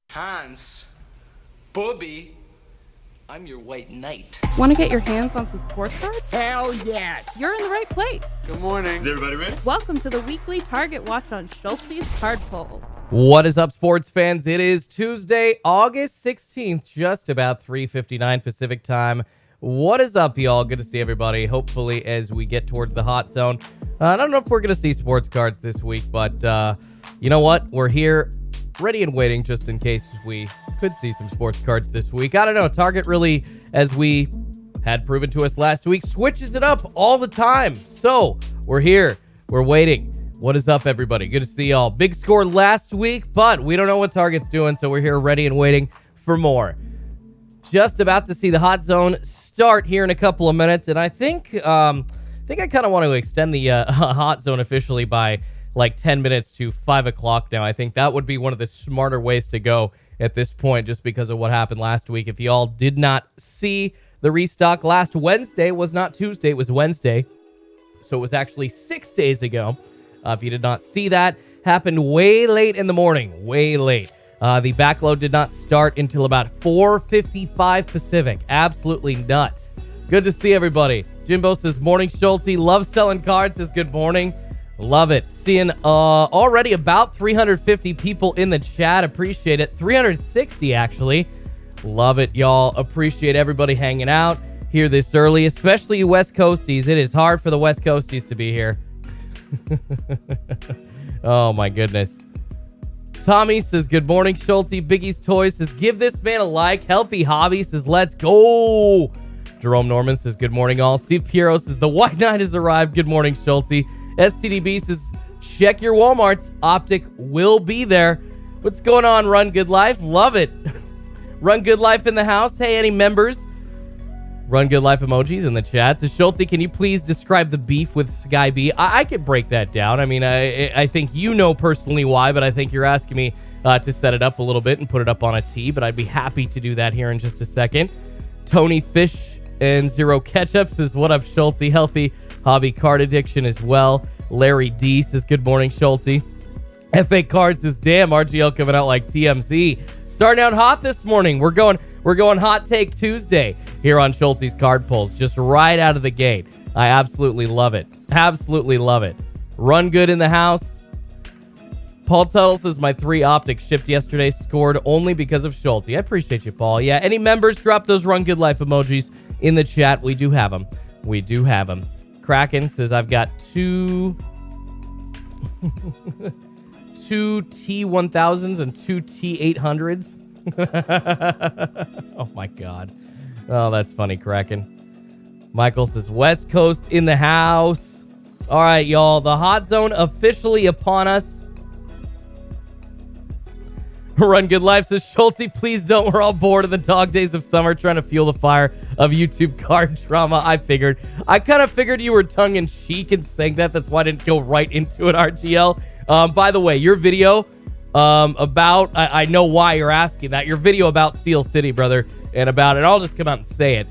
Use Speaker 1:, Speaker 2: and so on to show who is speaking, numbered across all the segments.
Speaker 1: Hans, Bobby, I'm your white knight.
Speaker 2: Want to get your hands on some sports cards?
Speaker 3: Hell yes!
Speaker 2: You're in the right place.
Speaker 1: Good morning.
Speaker 4: Is everybody ready?
Speaker 2: Welcome to the weekly Target Watch on SCHULTZY'S card polls.
Speaker 5: What is up, sports fans? It is Tuesday, August 16th, just about 3:59 Pacific time. What is up, y'all? Good to see everybody. Hopefully, as we get towards the hot zone. I don't know if we're going to see sports cards this week, but you know what? We're here, ready and waiting just in case we could see some sports cards this week. I don't know. Target really, as we had proven to us last week, switches it up all the time. So we're here. We're waiting. What is up, everybody? Good to see y'all. Big score last week, but we don't know what Target's doing, so we're here ready and waiting for more. Just about to see the hot zone start here in a couple of minutes, and I think I kind of want to extend the hot zone officially by like 10 minutes to 5 o'clock now. I think that would be one of the smarter ways to go at this point, just because of what happened last week. If y'all did not see the restock last Wednesday, was not Tuesday, it was Wednesday. So it was actually 6 days ago. If you did not see that, happened way late in the morning, way late. The backload did not start until about 4:55 Pacific. Absolutely nuts. Good to see everybody. Jimbo says, morning, Schultzy. Love selling cards, says good morning. Love it. Seeing already about 350 people in the chat. Appreciate it. 360, actually. Love it, y'all. Appreciate everybody hanging out here this early, especially you West Coasties. It is hard for the West Coasties to be here. Oh, my goodness. Tommy says, good morning, Schulte. Biggie's Toys says, give this man a like. Healthy Hobby says, let's go. Jerome Norman says, good morning, all. Steve Piero says, the White Knight has arrived. Good morning, Schulte. STDB says, check your Walmarts. Optic will be there. What's going on, Run Good Life? Love it. Run Good Life in the house. Hey, any members? Run Good Life emojis in the chat. So, Schulte, can you please describe the beef with Sky B? I could break that down. I mean, I think you know personally why, but I think you're asking me to set it up a little bit and put it up on a tee, but I'd be happy to do that here in just a second. Tony Fish and Zero Ketchup says, what up, Schulte? Healthy Hobby Card Addiction as well. Larry D says, good morning, Schulte. FA Card says, damn, RGL coming out like TMZ. Starting out hot this morning. We're going Hot Take Tuesday here on Schultzy's Card Polls, just right out of the gate. I absolutely love it. Absolutely love it. Run Good in the house. Paul Tuttle says, my 3 Optic shipped yesterday, scored only because of Schulte. I appreciate you, Paul. Yeah, any members, drop those Run Good Life emojis in the chat. We do have them. We do have them. Kraken says, I've got 2 T1000s and 2 T800s. Oh my God. Oh, that's funny, Kraken. Michael says, West Coast in the house. All right, y'all. The hot zone officially upon us. Run Good Life says, Schulte, please don't. We're all bored of the dog days of summer trying to fuel the fire of YouTube card drama. I kind of figured you were tongue-in-cheek and saying that. That's why I didn't go right into it, RGL. By the way, your video about, I know why you're asking that. Your video about Steel City, brother, and about it. I'll just come out and say it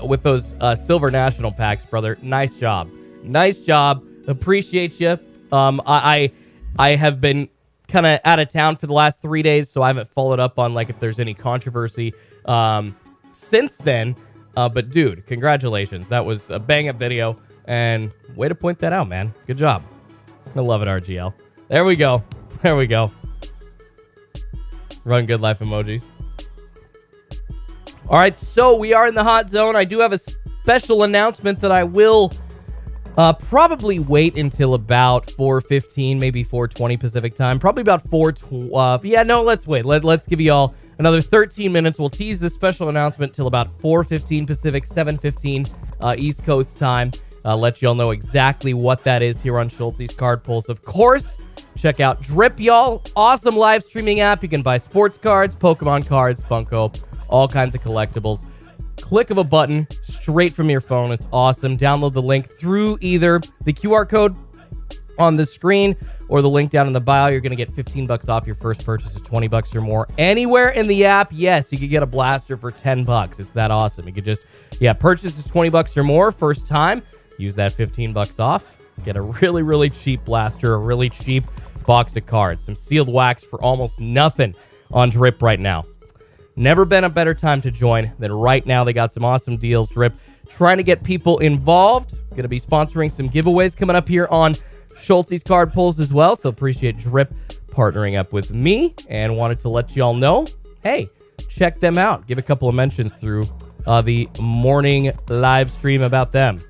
Speaker 5: with those Silver National packs, brother. Nice job. Nice job. Appreciate you. I have been kind of out of town for the last 3 days, so I haven't followed up on like if there's any controversy since then. But dude, congratulations. That was a bang-up video, and way to point that out, man. Good job. I love it, RGL. There we go. There we go. Run Good Life emojis. All right, so we are in the hot zone. I do have a special announcement that I will probably wait until about 4:15, maybe 4:20 Pacific time. Probably about 4:12. Yeah, no, let's wait. Let's give you all another 13 minutes. We'll tease this special announcement till about 4:15 Pacific, 7:15 East Coast time. Let you all know exactly what that is here on Schultzy's Card Pulse. Of course, check out Drip, y'all. Awesome live streaming app. You can buy sports cards, Pokemon cards, Funko, all kinds of collectibles. Click of a button straight from your phone. It's awesome. Download the link through either the QR code on the screen or the link down in the bio. You're going to get $15 off your first purchase of $20 or more. Anywhere in the app, yes, you could get a blaster for $10. It's that awesome. You could just, purchase of $20 or more first time. Use that $15 off. Get a really, really cheap blaster, a really cheap box of cards. Some sealed wax for almost nothing on Drip right now. Never been a better time to join than right now. They got some awesome deals, Drip. Trying to get people involved. Going to be sponsoring some giveaways coming up here on SCHULTZY'S card pulls as well. So appreciate Drip partnering up with me and wanted to let y'all know, hey, check them out. Give a couple of mentions through the morning live stream about them.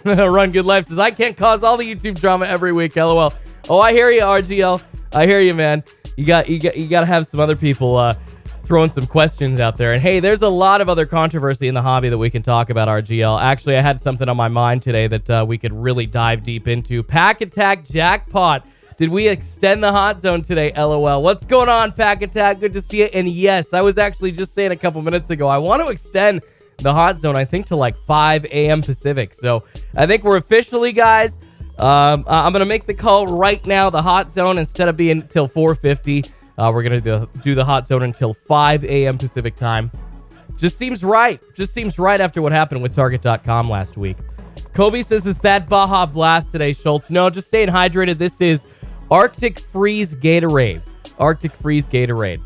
Speaker 5: Run Good Life says, I can't cause all the YouTube drama every week, LOL. Oh, I hear you, RGL. I hear you, man. You got to have some other people throwing some questions out there. And hey, there's a lot of other controversy in the hobby that we can talk about, RGL. Actually, I had something on my mind today that we could really dive deep into. Pack Attack Jackpot. Did we extend the hot zone today, LOL? What's going on, Pack Attack? Good to see you. And yes, I was actually just saying a couple minutes ago, I want to extend the hot zone, I think, to like 5 a.m. Pacific. So I think we're officially, guys, I'm going to make the call right now. The hot zone, instead of being till 4:50, we're going to do the hot zone until 5 a.m. Pacific time. Just seems right. Just seems right after what happened with Target.com last week. Kobe says, is that Baja Blast today, Schultz? No, just staying hydrated. This is Arctic Freeze Gatorade. Arctic Freeze Gatorade.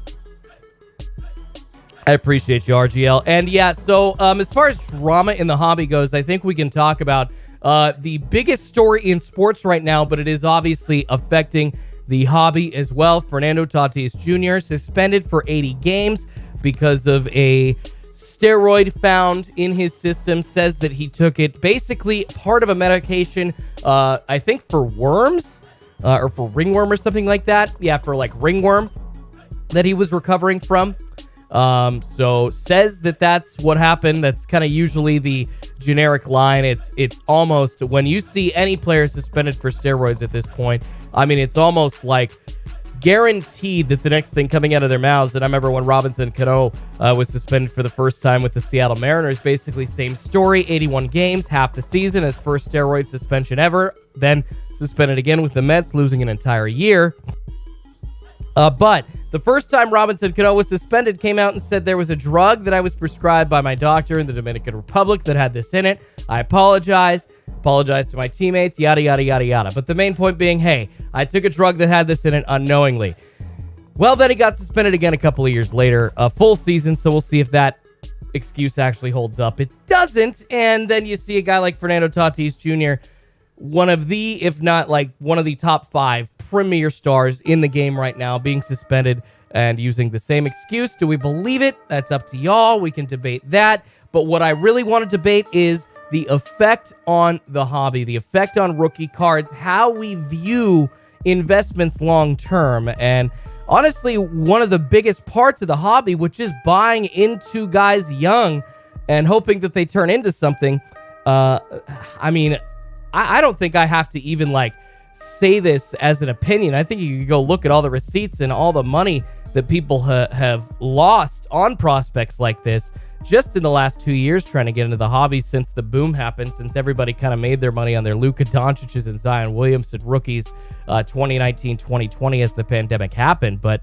Speaker 5: I appreciate you, RGL. And yeah, so as far as drama in the hobby goes, I think we can talk about the biggest story in sports right now, but it is obviously affecting the hobby as well. Fernando Tatis Jr. suspended for 80 games because of a steroid found in his system. Says that he took it basically part of a medication, I think for worms or for ringworm or something like that. Yeah, for like ringworm that he was recovering from. So says that that's what happened. That's kind of usually the generic line. It's almost, when you see any player suspended for steroids at this point, I mean, it's almost like guaranteed that the next thing coming out of their mouths. And I remember when Robinson Cano was suspended for the first time with the Seattle Mariners, basically same story, 81 games, half the season, his first steroid suspension ever, then suspended again with the Mets, losing an entire year. But the first time Robinson Cano was suspended, came out and said there was a drug that I was prescribed by my doctor in the Dominican Republic that had this in it. I apologize to my teammates, yada, yada, yada, yada. But the main point being, hey, I took a drug that had this in it unknowingly. Well, then he got suspended again a couple of years later, a full season, so we'll see if that excuse actually holds up. It doesn't, and then you see a guy like Fernando Tatis Jr., one of the, if not like one of the top 5 premier stars in the game right now, being suspended and using the same excuse. Do we believe it? That's up to y'all. We can debate that. But what I really want to debate is the effect on the hobby, the effect on rookie cards, how we view investments long term. And honestly, one of the biggest parts of the hobby, which is buying into guys young and hoping that they turn into something. I mean, I don't think I have to even like say this as an opinion. I think you could go look at all the receipts and all the money that people have lost on prospects like this just in the last 2 years trying to get into the hobby since the boom happened, since everybody kind of made their money on their Luka Doncic's and Zion Williamson rookies 2019, 2020 as the pandemic happened. But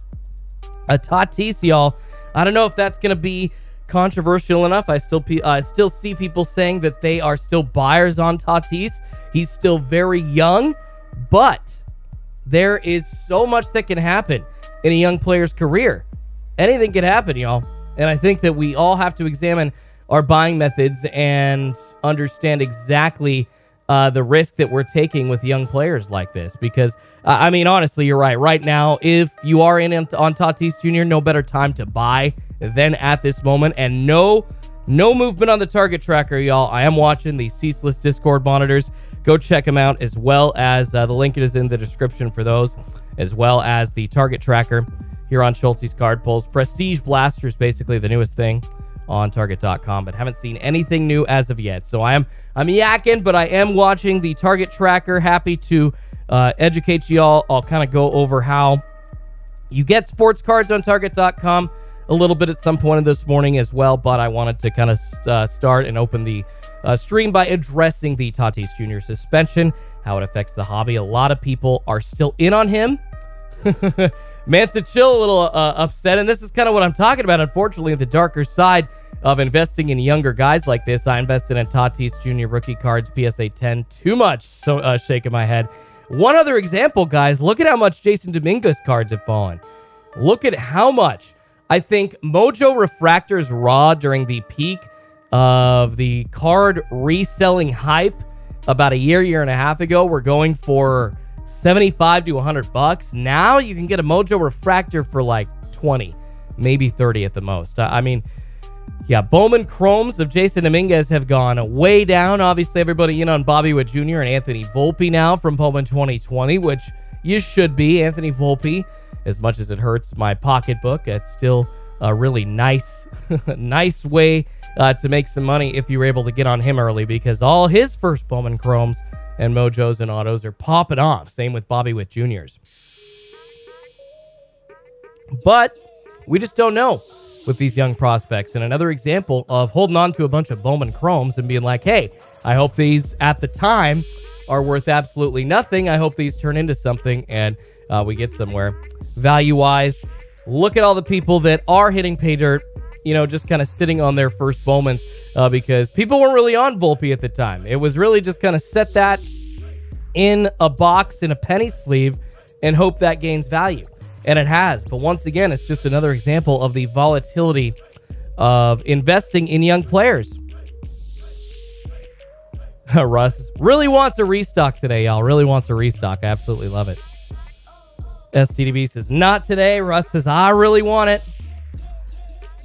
Speaker 5: Tatis, y'all, I don't know if that's going to be controversial enough. I still see people saying that they are still buyers on Tatis. He's still very young, but there is so much that can happen in a young player's career. Anything can happen, y'all. And I think that we all have to examine our buying methods and understand exactly the risk that we're taking with young players like this. Because, I mean, honestly, you're right. Right now, if you are in on Tatis Jr., no better time to buy than at this moment. And no movement on the target tracker, y'all. I am watching the ceaseless Discord monitors. Go check them out, as well as the link is in the description for those, as well as the target tracker here on SCHULTZY'S card pulls. Prestige Blasters, basically the newest thing on Target.com, but haven't seen anything new as of yet. So I'm yakking, but I am watching the target tracker. Happy to educate y'all. I'll kind of go over how you get sports cards on Target.com a little bit at some point of this morning as well, but I wanted to kind of start and open the stream by addressing the Tatis Jr. suspension, how it affects the hobby. A lot of people are still in on him. Manta Chill a little upset, and this is kind of what I'm talking about, unfortunately, the darker side of investing in younger guys like this. I invested in Tatis Jr. rookie cards, PSA 10, too much, so shaking my head. One other example, guys, look at how much Jason Dominguez cards have fallen. Look at how much. I think Mojo Refractors Raw during the peak of the card reselling hype about a year and a half ago were going for $75 to $100. Now you can get a Mojo Refractor for like 20, maybe 30 at the most. I mean, yeah, Bowman Chromes of Jason Dominguez have gone way down. Obviously, everybody in on Bobby Witt Jr. and Anthony Volpe now from Bowman 2020, which you should be. Anthony Volpe, as much as it hurts my pocketbook, it's still a really nice, nice way to make some money if you were able to get on him early, because all his first Bowman Chromes and Mojos and Autos are popping off. Same with Bobby Witt Jr.'s. But we just don't know with these young prospects. And another example of holding on to a bunch of Bowman Chromes and being like, hey, I hope these at the time are worth absolutely nothing. I hope these turn into something and we get somewhere. Value-wise, look at all the people that are hitting pay dirt, you know, just kind of sitting on their first Bowmans because people weren't really on Volpe at the time. It was really just kind of set that in a box in a penny sleeve and hope that gains value. And it has. But once again, it's just another example of the volatility of investing in young players. Russ really wants a restock today, y'all. Really wants a restock. I absolutely love it. STDB says, not today. Russ says, I really want it.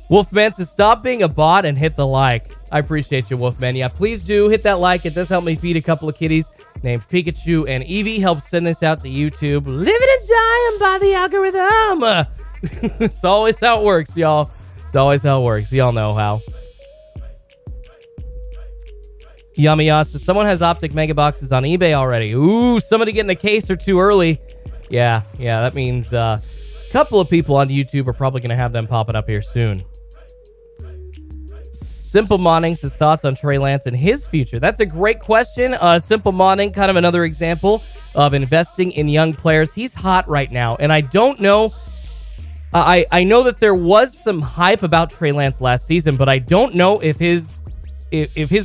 Speaker 5: Wolfman says, stop being a bot and hit the like. I appreciate you, Wolfman. Yeah, please do hit that like. It does help me feed a couple of kitties named Pikachu and Eevee. Helps send this out to YouTube. Living and dying by the algorithm. It's always how it works, y'all. It's always how it works. Y'all know how. Yummy says, someone has Optic Mega Boxes on eBay already. Ooh, somebody getting a case or two early. Yeah, that means a couple of people on YouTube are probably going to have them popping up here soon. Simple Modding says thoughts on Trey Lance and his future. That's a great question. Simple Modding, kind of another example of investing in young players. He's hot right now, and I don't know. I know that there was some hype about Trey Lance last season, but I don't know if his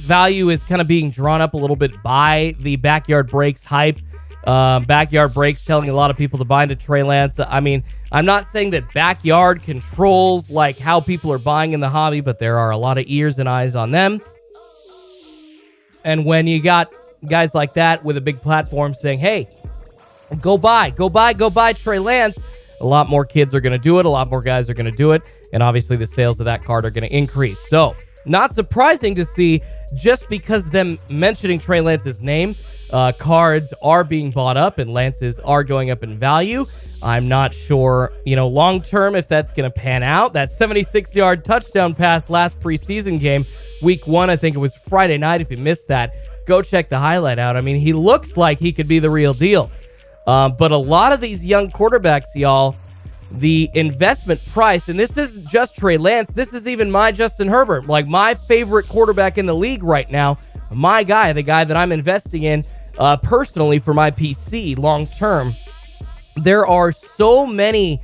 Speaker 5: value is kind of being drawn up a little bit by the Backyard Breaks hype. Backyard Breaks telling a lot of people to buy into Trey Lance. I mean, I'm not saying that Backyard controls like how people are buying in the hobby, but there are a lot of ears and eyes on them. And when you got guys like that with a big platform saying, hey, go buy Trey Lance, a lot more kids are going to do it. A lot more guys are going to do it. And obviously the sales of that card are going to increase. So not surprising to see, just because them mentioning Trey Lance's name, cards are being bought up and Lance's are going up in value. I'm not sure, long term if that's going to pan out. That 76-yard touchdown pass last preseason game, week 1, I think it was Friday night. If you missed that, go check the highlight out. I mean, he looks like he could be the real deal. But a lot of these young quarterbacks, y'all, the investment price, and this isn't just Trey Lance, this is even my Justin Herbert, like my favorite quarterback in the league right now, my guy, the guy that I'm investing in personally for my PC long term. There are so many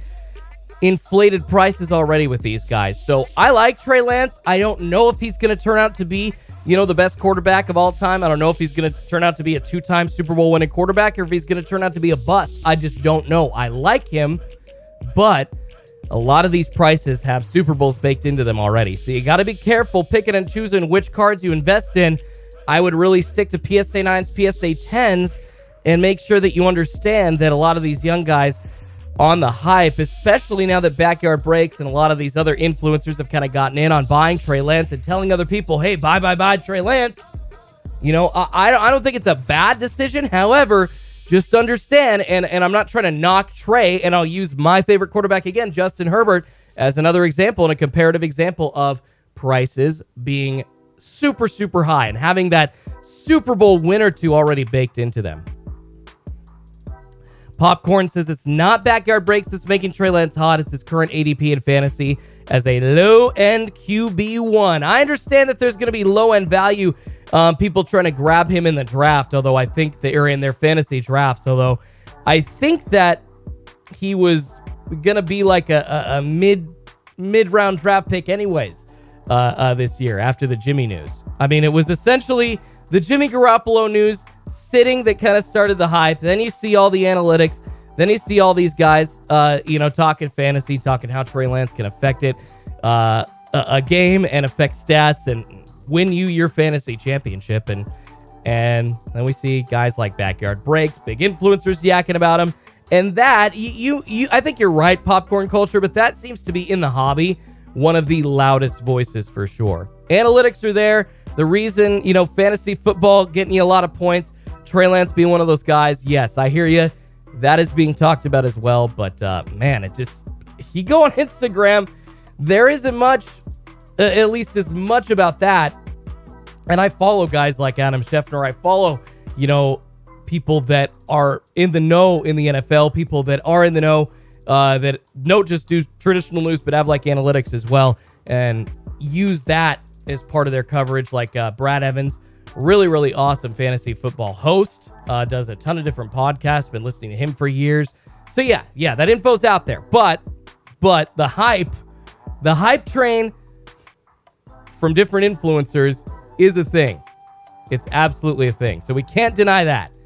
Speaker 5: inflated prices already with these guys. So I like Trey Lance. I don't know if he's going to turn out to be, the best quarterback of all time. I don't know if he's going to turn out to be a 2-time Super Bowl winning quarterback or if he's going to turn out to be a bust. I just don't know. I like him, but a lot of these prices have Super Bowls baked into them already. So you got to be careful picking and choosing which cards you invest in. I would really stick to PSA 9s, PSA 10s, and make sure that you understand that a lot of these young guys on the hype, especially now that Backyard Breaks and a lot of these other influencers have kind of gotten in on buying Trey Lance and telling other people, hey, buy Trey Lance. I don't think it's a bad decision. However, just understand, and I'm not trying to knock Trey, and I'll use my favorite quarterback again, Justin Herbert, as another example and a comparative example of prices being super, super high and having that Super Bowl win or two already baked into them. Popcorn says it's not backyard breaks that's making Trey Lance hot. It's his current ADP in fantasy as a low-end QB1. I understand that there's going to be low-end value people trying to grab him in the draft, although I think they're in their fantasy drafts. Although I think that he was going to be like a mid-round draft pick anyways this year after the Jimmy news. I mean, it was essentially the Jimmy Garoppolo news sitting that kind of started the hype. Then you see all the analytics. Then you see all these guys, talking fantasy, talking how Trey Lance can affect it, a game and affect stats and win you your fantasy championship. And then we see guys like Backyard Breaks, big influencers yakking about him. And that, I think you're right, popcorn culture, but that seems to be in the hobby one of the loudest voices for sure. Analytics are there. The reason, fantasy football getting you a lot of points, Trey Lance being one of those guys. Yes, I hear you. That is being talked about as well. But, man, you go on Instagram, there isn't much, at least as much about that. And I follow guys like Adam Schefter. I follow, people that are in the know in the NFL, people that are in the know, that don't just do traditional news, but have like analytics as well, and use that as part of their coverage, like Brad Evans, really, really awesome fantasy football host, does a ton of different podcasts, been listening to him for years. So yeah, that info's out there. But the hype train from different influencers is a thing. It's absolutely a thing. So we can't deny that.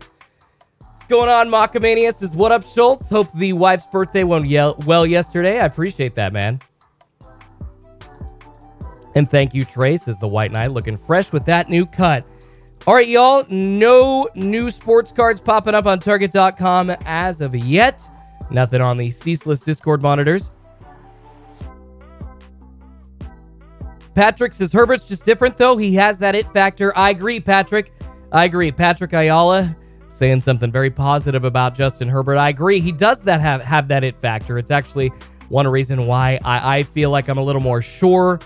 Speaker 5: What's going on, Macamania says, what up, Schultz? Hope the wife's birthday went well yesterday. I appreciate that, man. And thank you, Trey, says the White Knight, looking fresh with that new cut. All right, y'all, no new sports cards popping up on Target.com as of yet. Nothing on the ceaseless Discord monitors. Patrick says Herbert's just different, though. He has that it factor. I agree, Patrick. Patrick Ayala saying something very positive about Justin Herbert. I agree. He does have that it factor. It's actually one reason why I feel like I'm a little more sure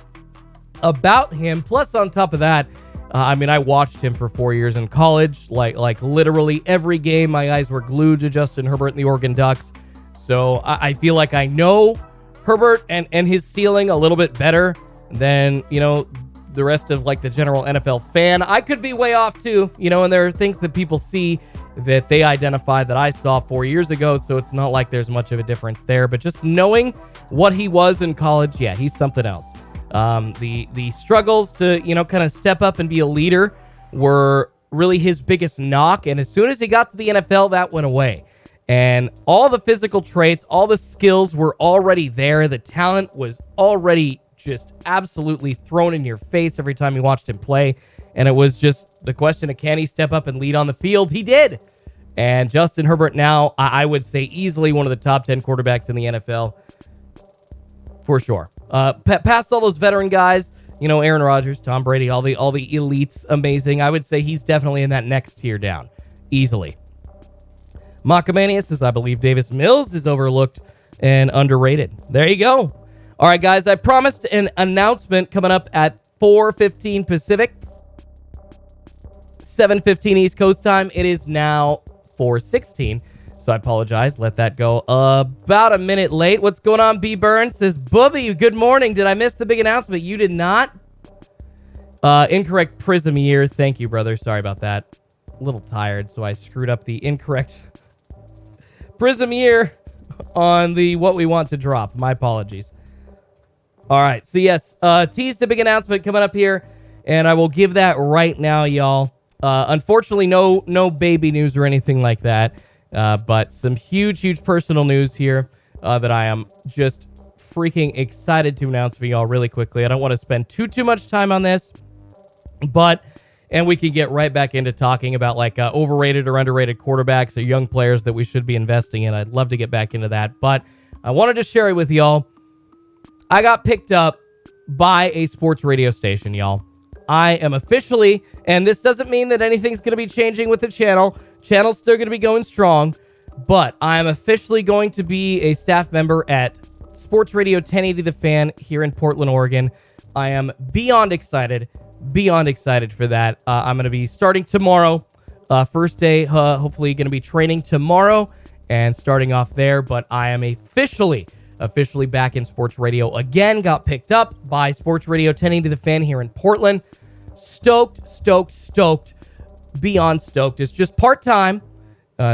Speaker 5: about him. Plus, on top of that, I watched him for 4 years in college. Like literally every game, my eyes were glued to Justin Herbert and the Oregon Ducks. So I feel like I know Herbert and his ceiling a little bit better than, the rest of like the general NFL fan. I could be way off too, and there are things that people see that they identify that I saw 4 years ago. So it's not like there's much of a difference there, but just knowing what he was in college, yeah, he's something else. The struggles to, kind of step up and be a leader were really his biggest knock. And as soon as he got to the NFL, that went away. And all the physical traits, all the skills were already there. The talent was already just absolutely thrown in your face every time you watched him play. And it was just the question of, can he step up and lead on the field? He did. And Justin Herbert now, I would say easily one of the top 10 quarterbacks in the NFL. For sure. Past all those veteran guys, Aaron Rodgers, Tom Brady, all the elites, amazing. I would say he's definitely in that next tier down, easily. Macamania says, I believe Davis Mills is overlooked and underrated. There you go. All right, guys, I promised an announcement coming up at 4:15 Pacific, 7:15 East Coast time. It is now 4:16. So I apologize. Let that go about a minute late. What's going on? B. Burns says, Bubby, good morning. Did I miss the big announcement? You did not. Incorrect Prizm year. Thank you, brother. Sorry about that. A little tired, so I screwed up the incorrect Prizm year on the what we want to drop. My apologies. All right. So, yes, teased a big announcement coming up here, and I will give that right now, y'all. Unfortunately, no baby news or anything like that. But some huge personal news here that I am just freaking excited to announce for y'all really quickly. I don't want to spend too much time on this, and we can get right back into talking about like overrated or underrated quarterbacks or young players that we should be investing in. I'd love to get back into that, but I wanted to share it with y'all. I got picked up by a sports radio station, y'all. I am officially, and this doesn't mean that anything's going to be changing with the channel. Channel's still going to be going strong, but I am officially going to be a staff member at Sports Radio 1080 The Fan here in Portland, Oregon. I am beyond excited for that. I'm going to be starting tomorrow. First day, hopefully going to be training tomorrow, and starting off there. But I am officially back in sports radio again. Got picked up by Sports Radio 1080 The Fan here in Portland. Stoked. Beyond stoked. It's just part-time.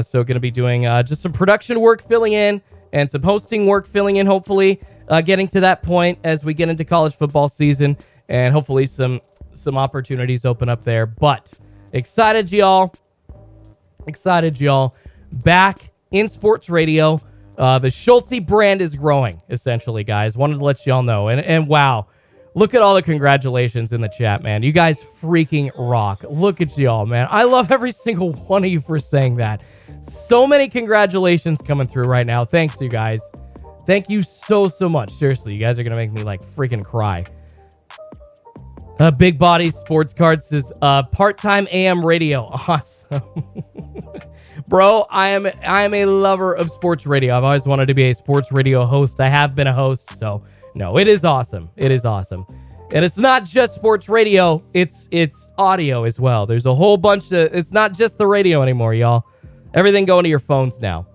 Speaker 5: So going to be doing just some production work filling in and some hosting work filling in, hopefully. Getting to that point as we get into college football season, and hopefully some opportunities open up there. But excited, y'all. Back in sports radio. The Schultzy brand is growing, essentially, guys. Wanted to let y'all know. And wow, look at all the congratulations in the chat, man. You guys freaking rock. Look at y'all, man. I love every single one of you for saying that. So many congratulations coming through right now. Thanks, you guys. Thank you so much. Seriously, you guys are going to make me like freaking cry. Big Body Sports Cards says, part-time AM radio. Awesome. Bro, I am a lover of sports radio. I've always wanted to be a sports radio host. I have been a host, so no, it is awesome. And it's not just sports radio, it's audio as well. There's a whole bunch of, it's not just the radio anymore, y'all. Everything going to your phones now.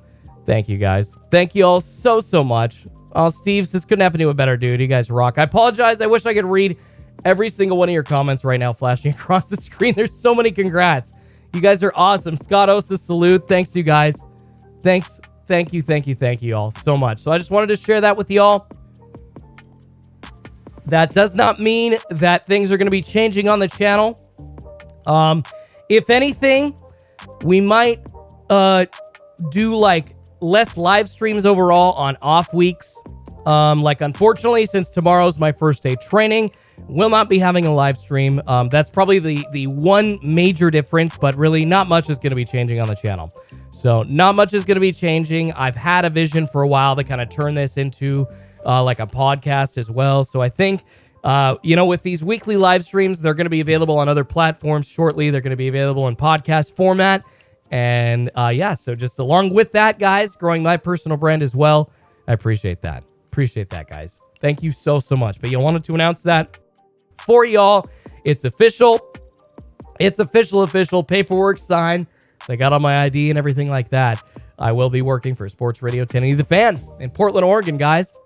Speaker 5: Thank you, guys. Thank you all so much. Oh, Steve says, couldn't happen to a better dude. You guys rock. I apologize. I wish I could read every single one of your comments right now flashing across the screen. There's so many congrats. You guys are awesome. Scott Osa, salute. Thanks, you guys. Thanks. Thank you all so much. So I just wanted to share that with y'all. That does not mean that things are going to be changing on the channel. If anything, we might do like less live streams overall on off weeks. Like, unfortunately, since tomorrow's my first day training, will not be having a live stream. That's probably the one major difference, but really not much is going to be changing on the channel. So not much is going to be changing. I've had a vision for a while to kind of turn this into like a podcast as well. So I think, with these weekly live streams, they're going to be available on other platforms shortly. They're going to be available in podcast format. And so just along with that, guys, growing my personal brand as well. I appreciate that. Guys. Thank you so much. But you wanted to announce that for y'all. It's official. Paperwork signed. I got on my ID and everything like that. I will be working for Sports Radio 1080 The Fan in Portland, Oregon, guys.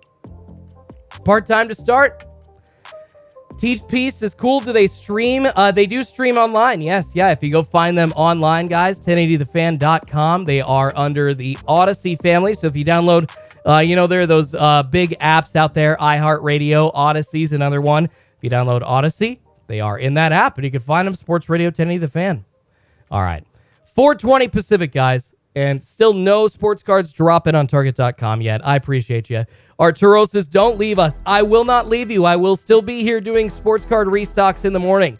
Speaker 5: Part-time to start. Teach Piece is cool. Do they stream? They do stream online. Yes. Yeah. If you go find them online, guys, 1080thefan.com. They are under the Odyssey family. So if you download, there are those big apps out there. iHeartRadio, Odyssey's another one. If you download Odyssey, they are in that app, and you can find them, Sports Radio 1080 The Fan. All right. 4:20 Pacific, guys. And still no sports cards dropping on Target.com yet. I appreciate you. Arturo says, don't leave us. I will not leave you. I will still be here doing sports card restocks in the morning.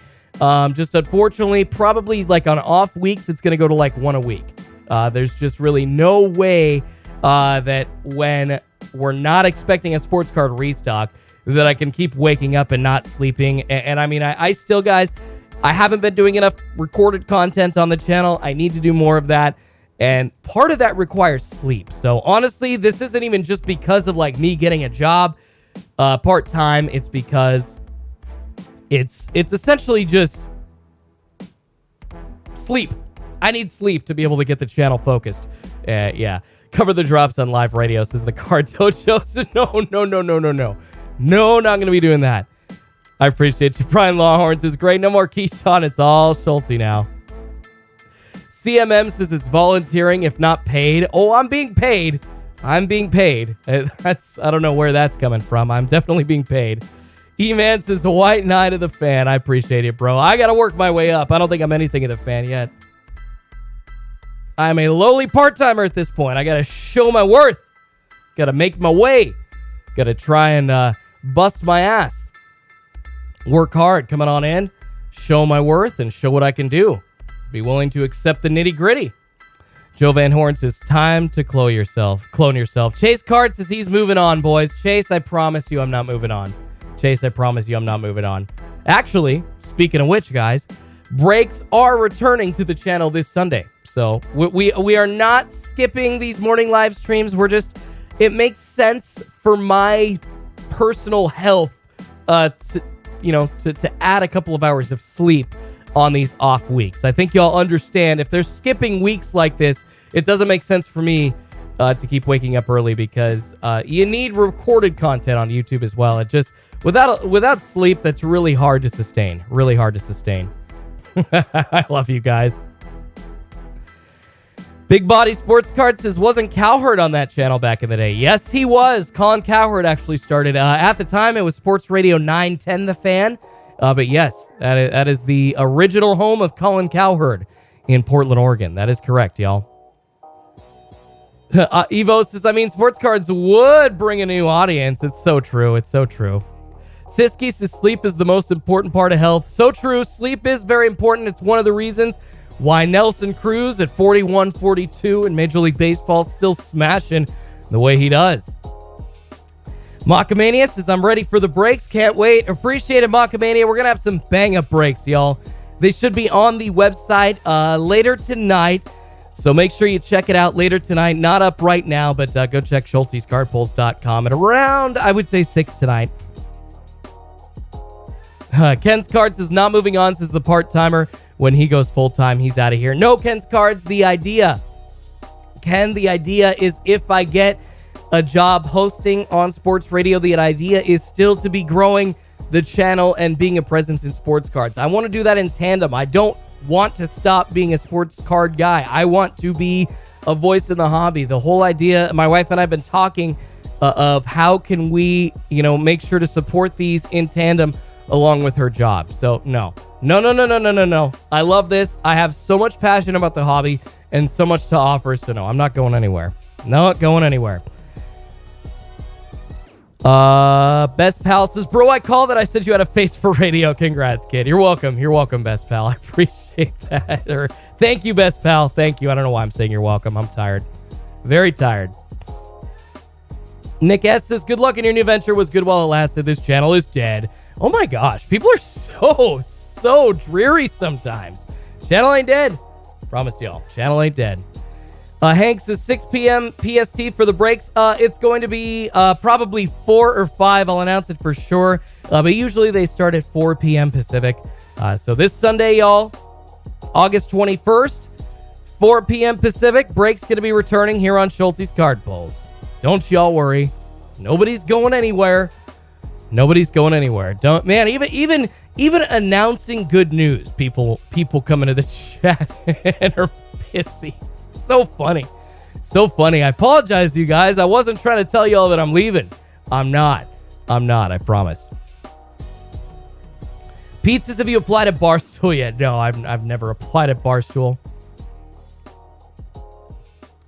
Speaker 5: Just unfortunately, probably like on off weeks, it's going to go to like one a week. There's just really no way that when we're not expecting a sports card restock that I can keep waking up and not sleeping. And I mean, I still, guys, I haven't been doing enough recorded content on the channel. I need to do more of that. And part of that requires sleep. So honestly, this isn't even just because of like me getting a job part-time. It's because it's essentially just sleep. I need sleep to be able to get the channel focused. Yeah. Cover the drops on live radio, says the card dojo. So no. No, not going to be doing that. I appreciate you. Brian Lawhorn says, great. No more Keyshawn. It's all Schulte now. CMM says it's volunteering, if not paid. Oh, I'm being paid. I don't know where that's coming from. I'm definitely being paid. E-Man says, White Knight of the Fan. I appreciate it, bro. I got to work my way up. I don't think I'm anything of the fan yet. I'm a lowly part-timer at this point. I got to show my worth. Got to make my way. Got to try and bust my ass. Work hard coming on in. Show my worth and show what I can do. Be willing to accept the nitty-gritty. Joe Van Horn says, time to clone yourself. Chase Card says he's moving on, boys. Chase, I promise you I'm not moving on. Actually, speaking of which, guys, breaks are returning to the channel this Sunday. So we are not skipping these morning live streams. It makes sense for my personal health to add a couple of hours of sleep on these off weeks. I think y'all understand if they're skipping weeks like this, it doesn't make sense for me to keep waking up early because you need recorded content on YouTube as well. It just without sleep, that's really hard to sustain. Really hard to sustain. I love you guys. Big Body Sports Card says, wasn't Cowherd on that channel back in the day? Yes, he was. Colin Cowherd actually started. At the time, it was Sports Radio 910 The Fan. But yes, that is the original home of Colin Cowherd in Portland, Oregon. That is correct, y'all. Evo says, I mean, sports cards would bring a new audience. It's so true. It's so true. Siski says, sleep is the most important part of health. So true. Sleep is very important. It's one of the reasons why Nelson Cruz at 41-42 in Major League Baseball still smashing the way he does. Macamania says, I'm ready for the breaks. Can't wait. Appreciate it, Macamania. We're going to have some bang-up breaks, y'all. They should be on the website later tonight. So make sure you check it out later tonight. Not up right now, but go check SCHULTZY'Scardpulls.com at around, I would say, 6 tonight. Ken's Cards is not moving on, says the part-timer. When he goes full-time, he's out of here. No, Ken's Cards, the idea. Ken, the idea is if I get a job hosting on sports radio, the idea is still to be growing the channel and being a presence in sports cards. I want to do that in tandem. I don't want to stop being a sports card guy. I want to be a voice in the hobby. The whole idea, my wife and I have been talking of how can we, make sure to support these in tandem along with her job. So no. I love this. I have so much passion about the hobby and so much to offer. So no, I'm not going anywhere. Not going anywhere. Best Pal says, bro, I called that. I said you had a face for radio. Congrats, kid. You're welcome. You're welcome, Best Pal. I appreciate that. Or thank you, Best Pal. Thank you. I don't know why I'm saying you're welcome. I'm tired. Very tired. Nick S says, good luck in your new venture. Was good while it lasted. This channel is dead. Oh my gosh. People are so dreary sometimes. Channel ain't dead. Promise y'all. Channel ain't dead. Hank says 6 p.m. PST for the breaks. It's going to be probably 4 or 5. I'll announce it for sure. But usually they start at 4 p.m. Pacific. So this Sunday, y'all, August 21st, 4 p.m. Pacific, break's going to be returning here on Schultzy's Card Pulls. Don't y'all worry. Nobody's going anywhere. Nobody's going anywhere. Even announcing good news, people come into the chat and are pissy. So funny. I apologize, you guys. I wasn't trying to tell y'all that I'm leaving. I'm not, I promise. Pete says, have you applied at Barstool yet? No, I've never applied at Barstool.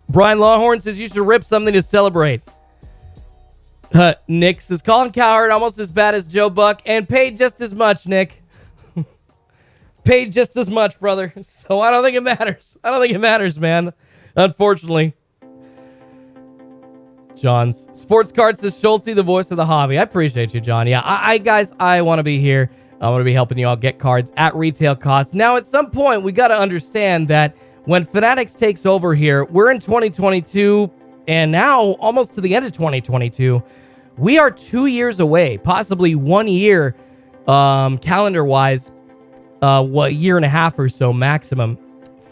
Speaker 5: Brian Lawhorn says, you should rip something to celebrate. Nick says, Colin Cowherd almost as bad as Joe Buck and paid just as much, Nick. Paid just as much, brother. So I don't think it matters, man. Unfortunately. John's Sports Cards says, Schultzy, the voice of the hobby. I appreciate you, John. Yeah, I want to be here. I want to be helping you all get cards at retail cost. Now, at some point, we got to understand that when Fanatics takes over here, we're in 2022, and now almost to the end of 2022. We are 2 years away, possibly 1 year, calendar-wise, a year and a half or so maximum,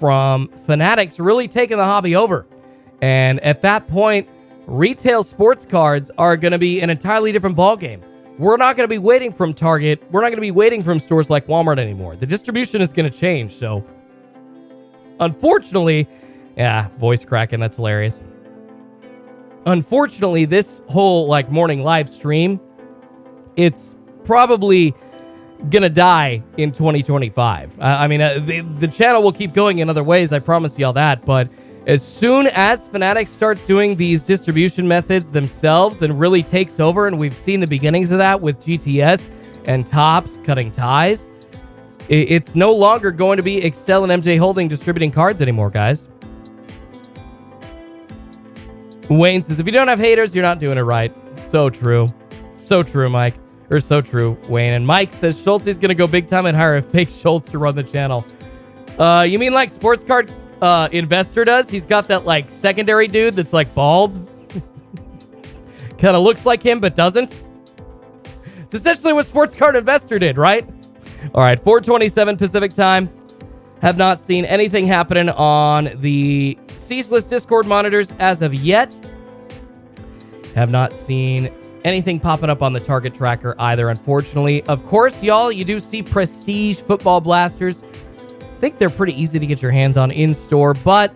Speaker 5: from Fanatics really taking the hobby over. And at that point, retail sports cards are going to be an entirely different ballgame. We're not going to be waiting from Target. We're not going to be waiting from stores like Walmart anymore. The distribution is going to change. So, unfortunately, voice cracking, that's hilarious. Unfortunately, this whole morning live stream, it's probably gonna die in 2025. The channel will keep going in other ways, I promise y'all that, but as soon as Fanatics starts doing these distribution methods themselves and really takes over, and we've seen the beginnings of that with GTS and Topps cutting ties, it's no longer going to be Excel and MJ Holding distributing cards anymore, guys. Wayne says, if you don't have haters, you're not doing it right. So true, Mike. Or so true, Wayne. And Mike says Schultz is going to go big time and hire a fake Schultz to run the channel. You mean like Sports Card Investor does? He's got that secondary dude that's bald. Kind of looks like him, but doesn't. It's essentially what Sports Card Investor did, right? All right, 4:27 Pacific time. Have not seen anything happening on the ceaseless Discord monitors as of yet. Have not seen anything popping up on the target tracker either, unfortunately. Of course, y'all, you do see Prestige Football Blasters. I think they're pretty easy to get your hands on in-store, but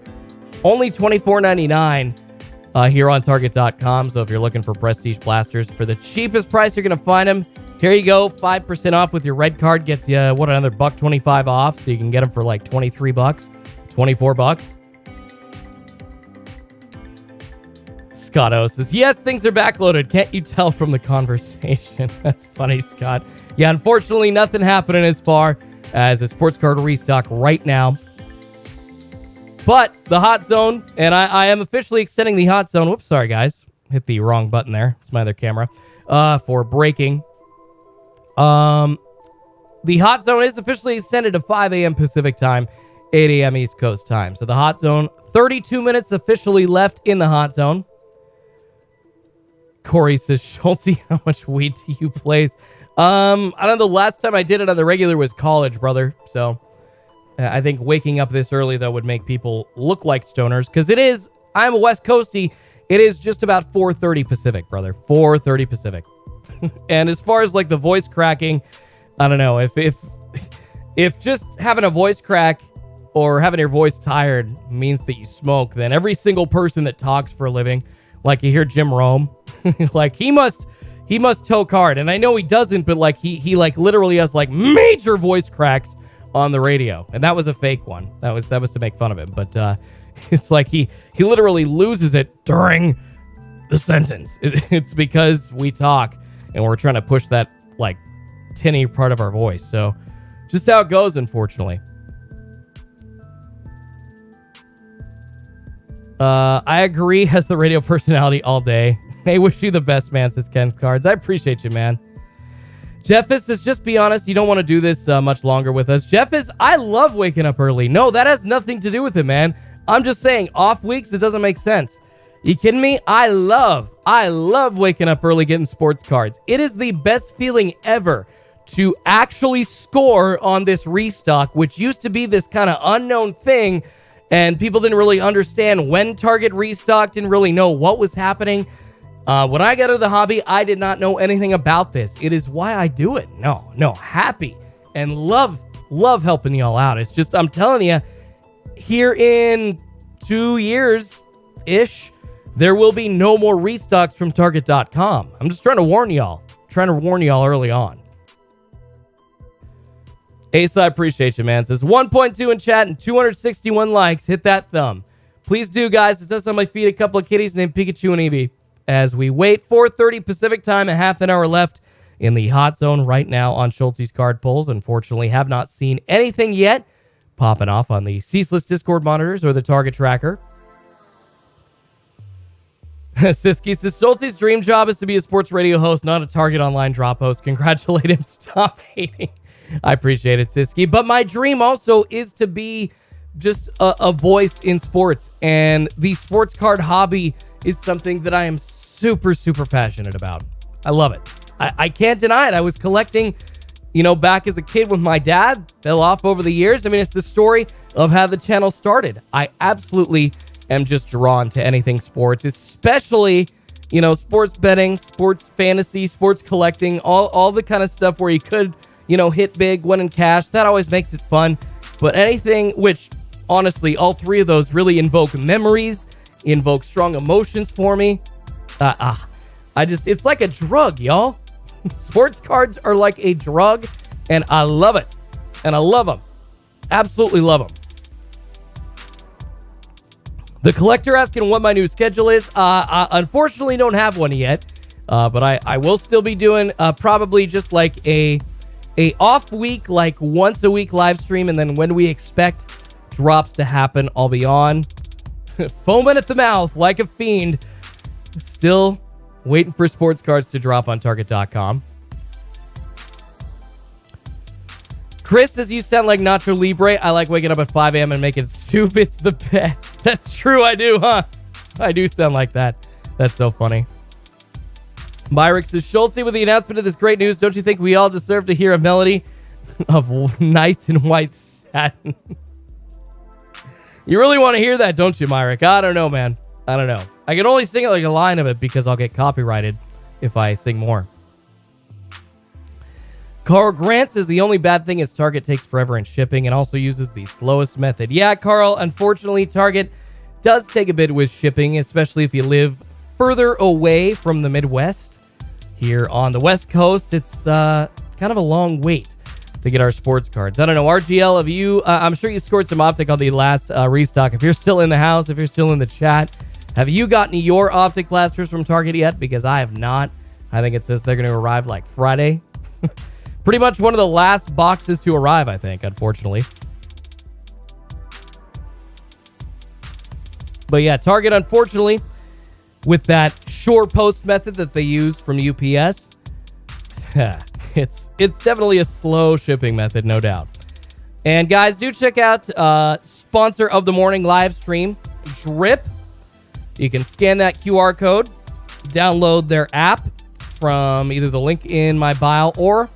Speaker 5: only $24.99 here on Target.com. So if you're looking for Prestige Blasters for the cheapest price, you're going to find them. Here you go, 5% off with your red card gets you, another $1.25 off, so you can get them for like $23, $24. Scotto says, yes, things are backloaded. Can't you tell from the conversation? That's funny, Scott. Yeah, unfortunately, nothing happening as far as a sports card restock right now. But the hot zone, and I am officially extending the hot zone. Whoops, sorry, guys. Hit the wrong button there. It's my other camera. For breaking. The hot zone is officially extended to 5 a.m. Pacific time, 8 a.m. East Coast time. So the hot zone, 32 minutes officially left in the hot zone. Corey says, Schultzy, how much weed do you place? I don't know. The last time I did it on the regular was college, brother. So I think waking up this early, though, would make people look like stoners. Because I'm a West Coastie. It is just about 4:30 Pacific, brother. 4:30 Pacific. And as far as like the voice cracking, I don't know. If just having a voice crack or having your voice tired means that you smoke, then every single person that talks for a living, like you hear Jim Rome, like he must toke hard. And I know he doesn't, but like he like literally has like major voice cracks on the radio. And that was a fake one. That was to make fun of him. But it's like he literally loses it during the sentence. It's because we talk and we're trying to push that like tinny part of our voice. So just how it goes, unfortunately. I agree, has the radio personality all day. Hey, wish you the best, man, says Ken Cards. I appreciate you, man. Jeffis says, just be honest, you don't want to do this much longer with us. Jeffis, I love waking up early. No, that has nothing to do with it, man. I'm just saying, off weeks, it doesn't make sense. You kidding me? I love waking up early getting sports cards. It is the best feeling ever to actually score on this restock, which used to be this kind of unknown thing, and people didn't really understand when Target restocked, didn't really know what was happening. When I got into the hobby, I did not know anything about this. It is why I do it. No, happy and love helping y'all out. It's just, I'm telling you, here in 2 years-ish, there will be no more restocks from Target.com. I'm just trying to warn y'all. Early on. Ace, I appreciate you, man. Says 1.2 in chat and 261 likes. Hit that thumb. Please do, guys. It does on my feed a couple of kitties named Pikachu and Eevee. As we wait, 4:30 Pacific time, a half an hour left in the hot zone right now on Schultzy's card pulls. Unfortunately, have not seen anything yet popping off on the ceaseless Discord monitors or the target tracker. Siski says, Schultzy's dream job is to be a sports radio host, not a Target online drop host. Congratulate him. Stop hating. I appreciate it, Siski. But my dream also is to be just a voice in sports. And the sports card hobby is something that I am super, super passionate about. I love it. I can't deny it. I was collecting, back as a kid with my dad. Fell off over the years. I mean, it's the story of how the channel started. I absolutely am just drawn to anything sports, especially, sports betting, sports fantasy, sports collecting, all the kind of stuff where you could, hit big, win in cash. That always makes it fun. But anything which, honestly, all three of those really invoke memories, invoke strong emotions for me. It's like a drug, y'all. Sports cards are like a drug, and I love it. And I love them. Absolutely love them. The collector asking what my new schedule is. I unfortunately don't have one yet, but I will still be doing probably just like a off week, like once a week live stream, and then when we expect drops to happen, I'll be on. Foaming at the mouth like a fiend. Still waiting for sports cards to drop on Target.com. Chris says, you sound like Nacho Libre. I like waking up at 5 a.m. and making soup. It's the best. That's true, I do, huh? I do sound like that. That's so funny. Myrick says, Schultz, with the announcement of this great news, don't you think we all deserve to hear a melody of nice and white satin? You really want to hear that, don't you, Myrick? I don't know, man. I don't know. I can only sing it like a line of it because I'll get copyrighted if I sing more. Carl Grant says the only bad thing is Target takes forever in shipping and also uses the slowest method. Yeah, Carl, unfortunately, Target does take a bit with shipping, especially if you live further away from the Midwest. Here on the West Coast, it's kind of a long wait to get our sports cards. I don't know, RGL, have you, I'm sure you scored some Optic on the last restock. If you're still in the house, if you're still in the chat, have you gotten your Optic Blasters from Target yet? Because I have not. I think it says they're going to arrive like Friday. Pretty much one of the last boxes to arrive, I think, unfortunately. But yeah, Target, unfortunately, with that shore post method that they use from UPS, it's definitely a slow shipping method, no doubt. And guys, do check out sponsor of the morning live stream, Drip. You can scan that QR code, download their app from either the link in my bio or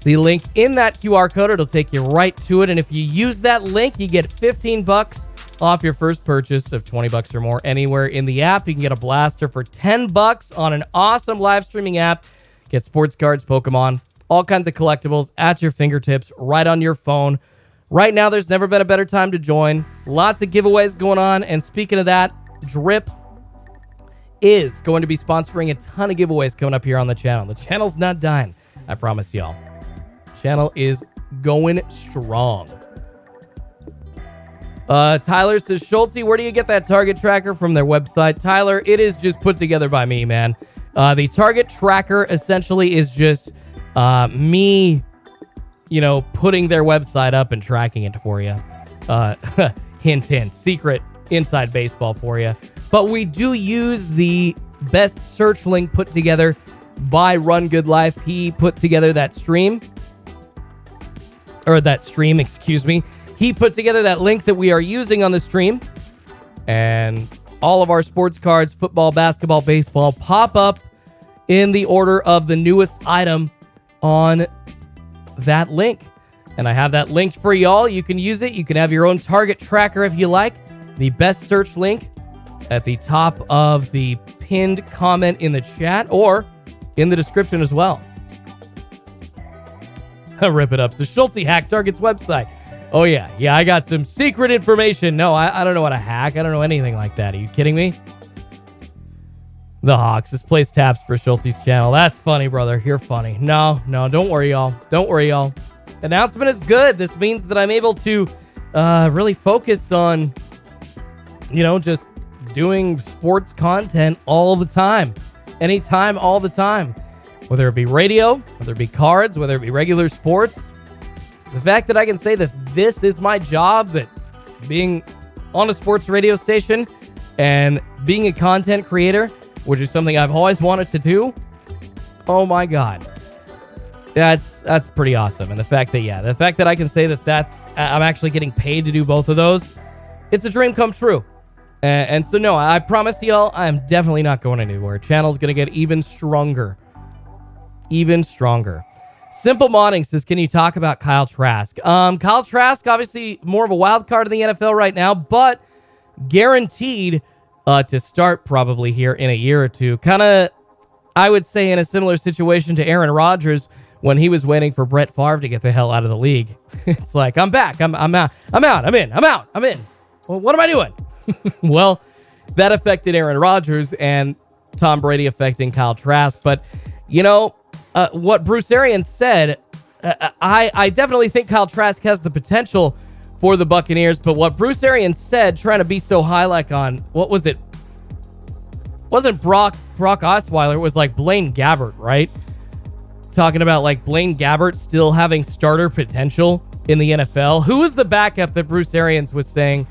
Speaker 5: the link in that QR code. It'll take you right to it. And if you use that link, you get $15 off your first purchase of $20 or more anywhere in the app. You can get a blaster for $10 on an awesome live streaming app. Get sports cards, Pokemon, all kinds of collectibles at your fingertips, right on your phone. Right now, there's never been a better time to join. Lots of giveaways going on. And speaking of that, Drip is going to be sponsoring a ton of giveaways coming up here on the channel. The channel's not dying, I promise y'all. Channel is going strong. Tyler says, Schultzy, where do you get that Target tracker from their website? Tyler, it is just put together by me, man. The Target tracker essentially is just me, putting their website up and tracking it for you. Hint, hint, secret inside baseball for you. But we do use the best search link put together by Run Good Life. He put together that stream. He put together that link that we are using on the stream. And all of our sports cards, football, basketball, baseball, pop up in the order of the newest item on that link. And I have that linked for y'all. You can use it. You can have your own Target tracker if you like. The best search link at the top of the pinned comment in the chat or in the description as well. Rip it up. So Schultzy hacked Target's website. Oh, yeah. Yeah, I got some secret information. No, I don't know how to hack. I don't know anything like that. Are you kidding me? The Hawks. This plays taps for Schultzy's channel. That's funny, brother. You're funny. No, don't worry, y'all. Don't worry, y'all. Announcement is good. This means that I'm able to really focus on, just doing sports content all the time. Anytime, all the time. Whether it be radio, whether it be cards, whether it be regular sports. The fact that I can say that this is my job, that being on a sports radio station and being a content creator, which is something I've always wanted to do, oh my God. That's pretty awesome. And the fact that I can say that I'm actually getting paid to do both of those, it's a dream come true. And so, no, I promise y'all, I'm definitely not going anywhere. Channel's going to get even stronger. Even stronger. Simple Modding says, can you talk about Kyle Trask? Kyle Trask, obviously more of a wild card in the NFL right now, but guaranteed to start probably here in a year or two. Kind of, I would say, in a similar situation to Aaron Rodgers when he was waiting for Brett Favre to get the hell out of the league. It's like, I'm back. I'm out. I'm in. Well, what am I doing? Well, that affected Aaron Rodgers and Tom Brady affecting Kyle Trask. But, what Bruce Arians said, I definitely think Kyle Trask has the potential for the Buccaneers. But what Bruce Arians said, trying to be so high like on, what was it? Wasn't Brock Osweiler, it was like Blaine Gabbert, right? Talking about like Blaine Gabbert still having starter potential in the NFL. Who was the backup that Bruce Arians was saying,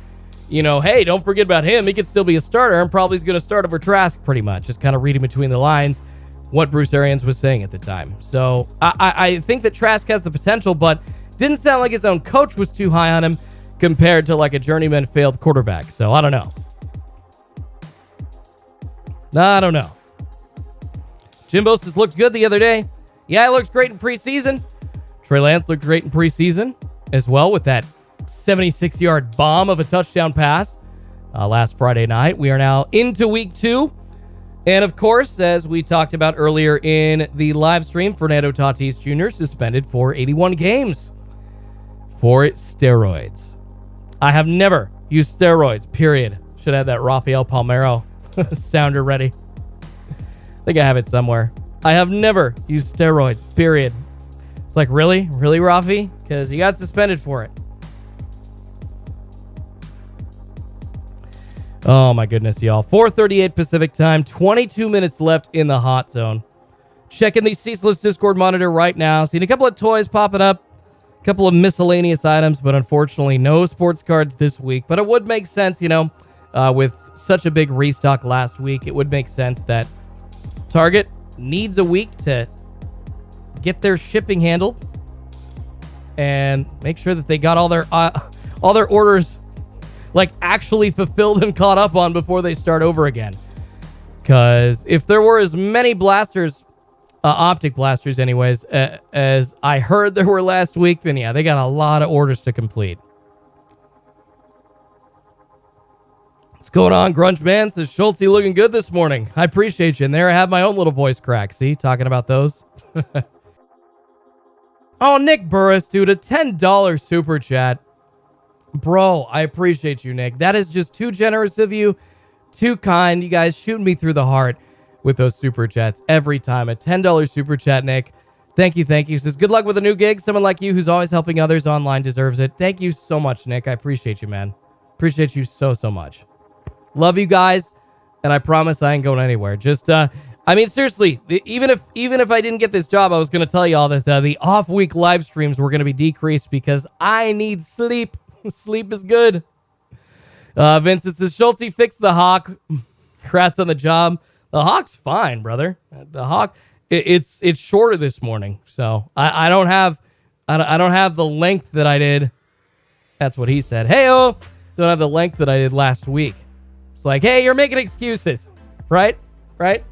Speaker 5: hey, don't forget about him. He could still be a starter and probably is going to start over Trask pretty much. Just kind of reading between the lines what Bruce Arians was saying at the time. So I think that Trask has the potential, but didn't sound like his own coach was too high on him compared to like a journeyman failed quarterback. So I don't know. Jimbo says looked good the other day. Yeah, it looked great in preseason. Trey Lance looked great in preseason as well with that 76-yard bomb of a touchdown pass last Friday night. We are now into week 2. And of course, as we talked about earlier in the live stream, Fernando Tatis Jr. suspended for 81 games for steroids. I have never used steroids, period. Should have that Rafael Palmeiro sounder ready. I think I have it somewhere. I have never used steroids, period. It's like, really? Really, Rafi? Because you got suspended for it. Oh, my goodness, y'all. 4:38 Pacific time, 22 minutes left in the hot zone. Checking the Ceaseless Discord monitor right now. Seeing a couple of toys popping up, a couple of miscellaneous items, but unfortunately no sports cards this week. But it would make sense, with such a big restock last week, it would make sense that Target needs a week to get their shipping handled and make sure that they got all their orders actually fulfilled and caught up on before they start over again. Because if there were as many blasters, optic blasters anyways, as I heard there were last week, then yeah, they got a lot of orders to complete. What's going on, Grunge Man? Says Schultzy looking good this morning. I appreciate you. And there I have my own little voice crack. See, talking about those. Oh, Nick Burris, dude, a $10 super chat. Bro, I appreciate you, Nick. That is just too generous of you. Too kind. You guys shooting me through the heart with those super chats every time. A $10 super chat, Nick. Thank you, thank you. Says, good luck with a new gig. Someone like you who's always helping others online deserves it. Thank you so much, Nick. I appreciate you, man. Appreciate you so, so much. Love you guys, and I promise I ain't going anywhere. Just, seriously, even if I didn't get this job, I was going to tell y'all that the off-week live streams were going to be decreased because I need sleep. Sleep is good. Vincent says, Schultzy fixed the Hawk. Congrats on the job. The Hawk's fine, brother. The Hawk, it's shorter this morning, so I don't have the length that I did. That's what he said. Hey-oh, don't have the length that I did last week. It's like, hey, you're making excuses, right? Right?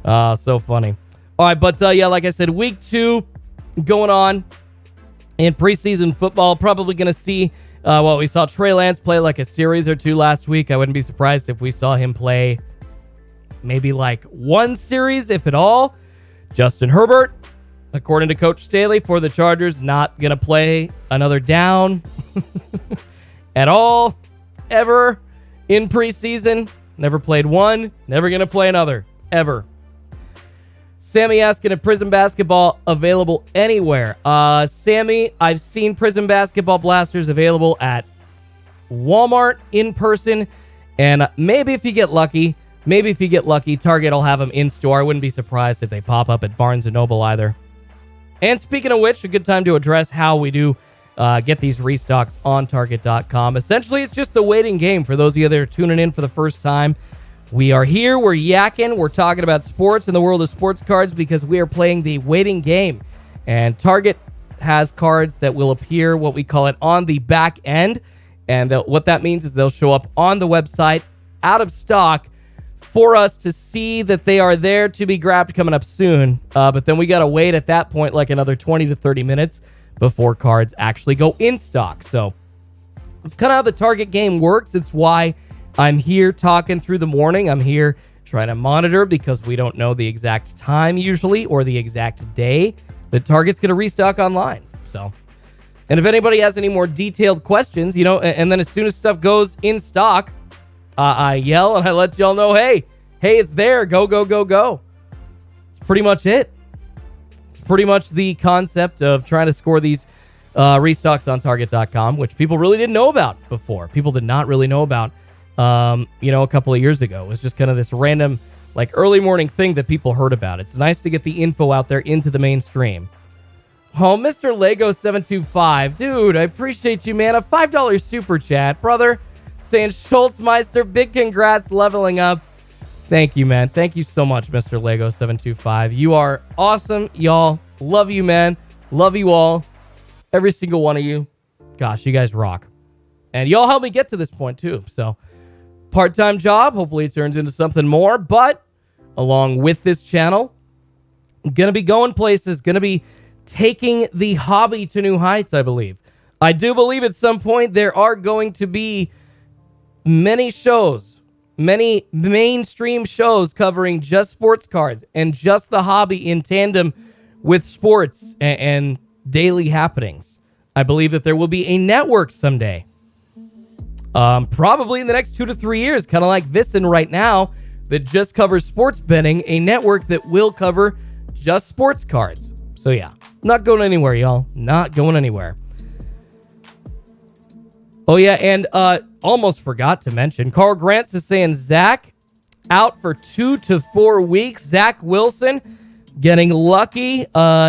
Speaker 5: So funny. All right, but yeah, like I said, week 2 going on. In preseason football, probably going to see, we saw Trey Lance play like a series or 2 last week. I wouldn't be surprised if we saw him play maybe like 1 series, if at all. Justin Herbert, according to Coach Staley for the Chargers, not going to play another down at all, ever in preseason. Never played 1, never going to play another, ever. Sammy asking if Prizm basketball available anywhere. Sammy, I've seen Prizm basketball blasters available at Walmart in person, and maybe if you get lucky, Target will have them in store. I wouldn't be surprised if they pop up at Barnes & Noble either. And speaking of which, a good time to address how we do get these restocks on Target.com. Essentially, it's just the waiting game for those of you that are tuning in for the first time. We are here, we're yakking, we're talking about sports in the world of sports cards because we are playing the waiting game. And Target has cards that will appear, what we call it, on the back end. And what that means is they'll show up on the website, out of stock, for us to see that they are there to be grabbed coming up soon. But then we got to wait at that point like another 20 to 30 minutes before cards actually go in stock. So it's kind of how the Target game works. It's why I'm here talking through the morning. I'm here trying to monitor because we don't know the exact time usually or the exact day that Target's going to restock online. So, and if anybody has any more detailed questions, and then as soon as stuff goes in stock, I yell and I let y'all know, hey, it's there. Go, go, go, go. It's pretty much it. It's pretty much the concept of trying to score these restocks on Target.com, which people really didn't know about before. People did not really know about. A couple of years ago. It was just kind of this random, early morning thing that people heard about. It's nice to get the info out there into the mainstream. Oh, Mr. Lego725. Dude, I appreciate you, man. A $5 super chat, brother. Saying Schultzmeister, big congrats, leveling up. Thank you, man. Thank you so much, Mr. Lego725. You are awesome, y'all. Love you, man. Love you all. Every single one of you. Gosh, you guys rock. And y'all helped me get to this point, too. So, part-time job. Hopefully it turns into something more. But along with this channel, going to be going places. Going to be taking the hobby to new heights, I believe. I do believe at some point there are going to be many shows, many mainstream shows covering just sports cards and just the hobby in tandem with sports and daily happenings. I believe that there will be a network someday. Probably in the next 2 to 3 years, kind of like VENMO right now, that just covers sports betting, a network that will cover just sports cards. So yeah, not going anywhere, y'all. Not going anywhere. Oh yeah, and almost forgot to mention, Carl Grants is saying Zach out for 2 to 4 weeks. Zach Wilson getting lucky,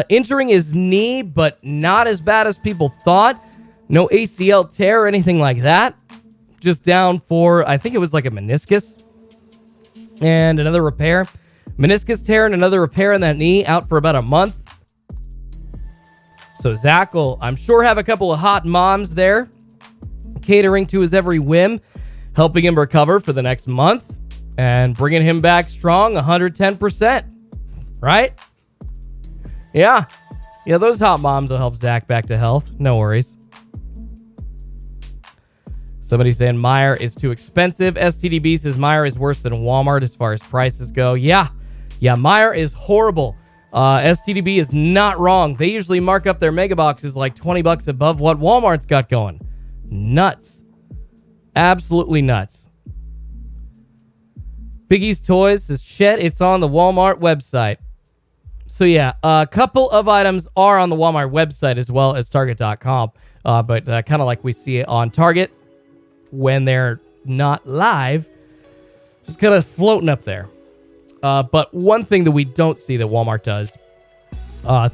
Speaker 5: injuring his knee, but not as bad as people thought. No ACL tear or anything like that. Just down for, I think it was like a meniscus and another repair. Meniscus tear and another repair in that knee, out for about a month. So Zach will, I'm sure, have a couple of hot moms there, catering to his every whim, helping him recover for the next month, and bringing him back strong, 110%. Right? Yeah. Yeah, those hot moms will help Zach back to health. No worries. Somebody saying Meijer is too expensive. STDB says Meijer is worse than Walmart as far as prices go. Yeah. Yeah, Meijer is horrible. STDB is not wrong. They usually mark up their mega boxes like $20 above what Walmart's got going. Nuts. Absolutely nuts. Biggie's Toys says, Chet, it's on the Walmart website. So yeah, a couple of items are on the Walmart website as well as Target.com. But kind of like we see it on Target when they're not live, just kind of floating up there. But one thing that we don't see that Walmart does,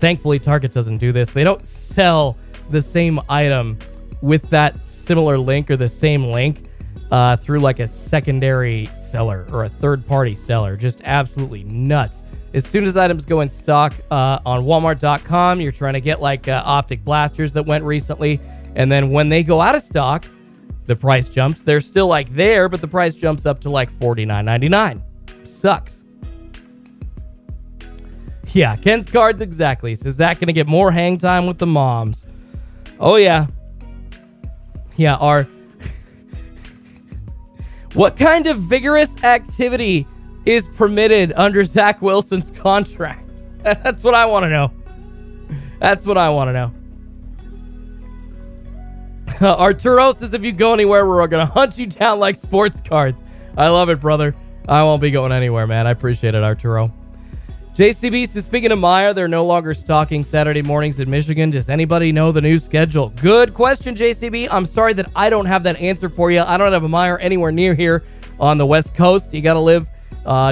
Speaker 5: thankfully Target doesn't do this. They don't sell the same item with that similar link or the same link through like a secondary seller or a third-party seller. Just absolutely nuts. As soon as items go in stock on Walmart.com, you're trying to get like Optic Blasters that went recently. And then when they go out of stock, the price jumps. They're still like there, but the price jumps up to like $49.99. Sucks. Yeah, Ken's cards exactly. So is Zach going to get more hang time with the moms? Oh, yeah. Yeah, what kind of vigorous activity is permitted under Zach Wilson's contract? That's what I want to know. That's what I want to know. Arturo says, if you go anywhere, we're going to hunt you down like sports cards. I love it, brother. I won't be going anywhere, man. I appreciate it, Arturo. JCB says, speaking of Meijer, they're no longer stocking Saturday mornings in Michigan. Does anybody know the new schedule? Good question, JCB. I'm sorry that I don't have that answer for you. I don't have a Meijer anywhere near here on the West Coast. You got to live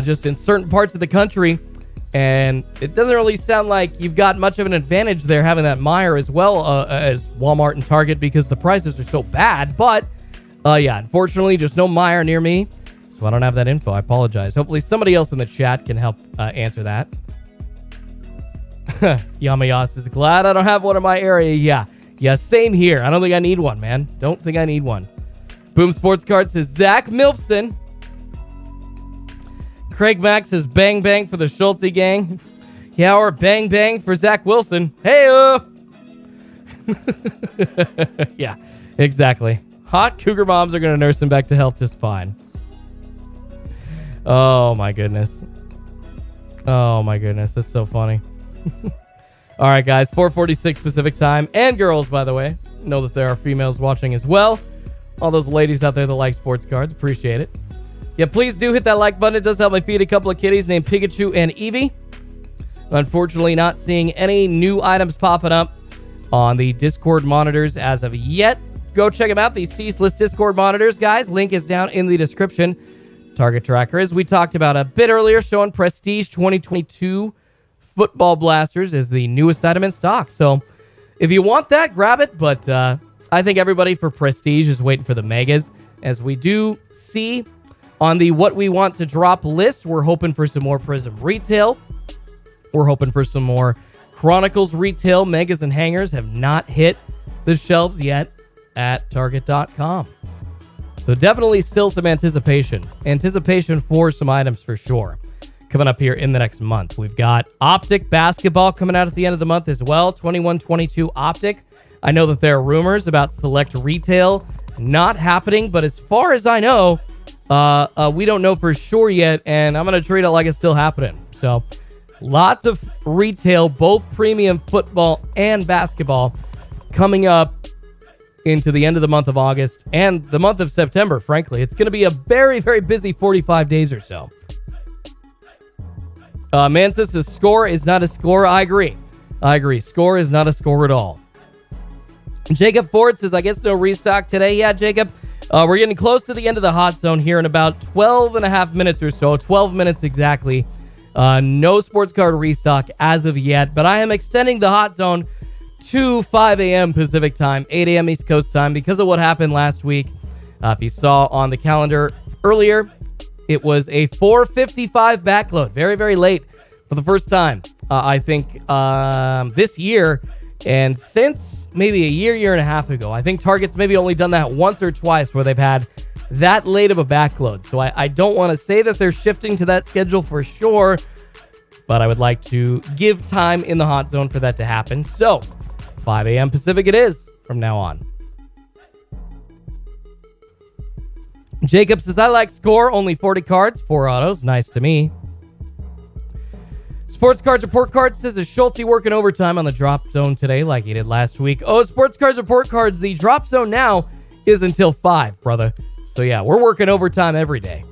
Speaker 5: just in certain parts of the country. And it doesn't really sound like you've got much of an advantage there having that Meijer as well as Walmart and Target because the prices are so bad. But, yeah, unfortunately, just no Meijer near me. So I don't have that info. I apologize. Hopefully somebody else in the chat can help answer that. Yamayas is glad I don't have one in my area. Yeah, same here. I don't think I need one, man. Don't think I need one. Boom Sports Card says Zach Milfson. Craig Mack says bang bang for the Schultzy gang. Yeah, or bang bang for Zach Wilson. Hey, yeah, exactly. Hot cougar moms are going to nurse him back to health just fine. Oh, my goodness. Oh, my goodness. That's so funny. All right, guys. 4:46 Pacific time. And girls, by the way. Know that there are females watching as well. All those ladies out there that like sports cards. Appreciate it. Yeah, please do hit that like button. It does help me feed a couple of kitties named Pikachu and Eevee. Unfortunately, not seeing any new items popping up on the Discord monitors as of yet. Go check them out. The ceaseless Discord monitors, guys. Link is down in the description. Target tracker, as we talked about a bit earlier, showing Prestige 2022 Football Blasters is the newest item in stock. So if you want that, grab it. But I think everybody for Prestige is waiting for the Megas. As we do see on the what we want to drop list, we're hoping for some more Prizm retail. We're hoping for some more Chronicles retail. Megas and hangers have not hit the shelves yet at Target.com. So definitely still some anticipation. Anticipation for some items for sure. Coming up here in the next month. We've got Optic Basketball coming out at the end of the month as well. 21-22 Optic. I know that there are rumors about select retail not happening, but as far as I know, we don't know for sure yet, and I'm going to treat it like it's still happening. So lots of retail, both premium football and basketball, coming up into the end of the month of August and the month of September, frankly. It's going to be a very, very busy 45 days or so. Mansis says score is not a score. I agree. Score is not a score at all. Jacob Ford says, I guess no restock today. Yeah, Jacob, we're getting close to the end of the hot zone here in about 12 and a half minutes or so. 12 minutes exactly. No sports card restock as of yet, but I am extending the hot zone to 5 a.m. Pacific time, 8 a.m. East Coast time because of what happened last week. If you saw on the calendar earlier, it was a 4:55 backload. Very, very late for the first time, I think, this year. And since maybe a year and a half ago, I think Target's maybe only done that once or twice where they've had that late of a backload. So I don't want to say that they're shifting to that schedule for sure, but I would like to give time in the hot zone for that to happen. So 5 a.m. Pacific it is from now on. Jacob says, I like score, only 40 cards, 4 autos. Nice to me. Sports Cards Report Card says, is Schultzy working overtime on the drop zone today like he did last week? Oh, Sports Cards Report Cards, the drop zone now is until 5, brother. So yeah, we're working overtime every day.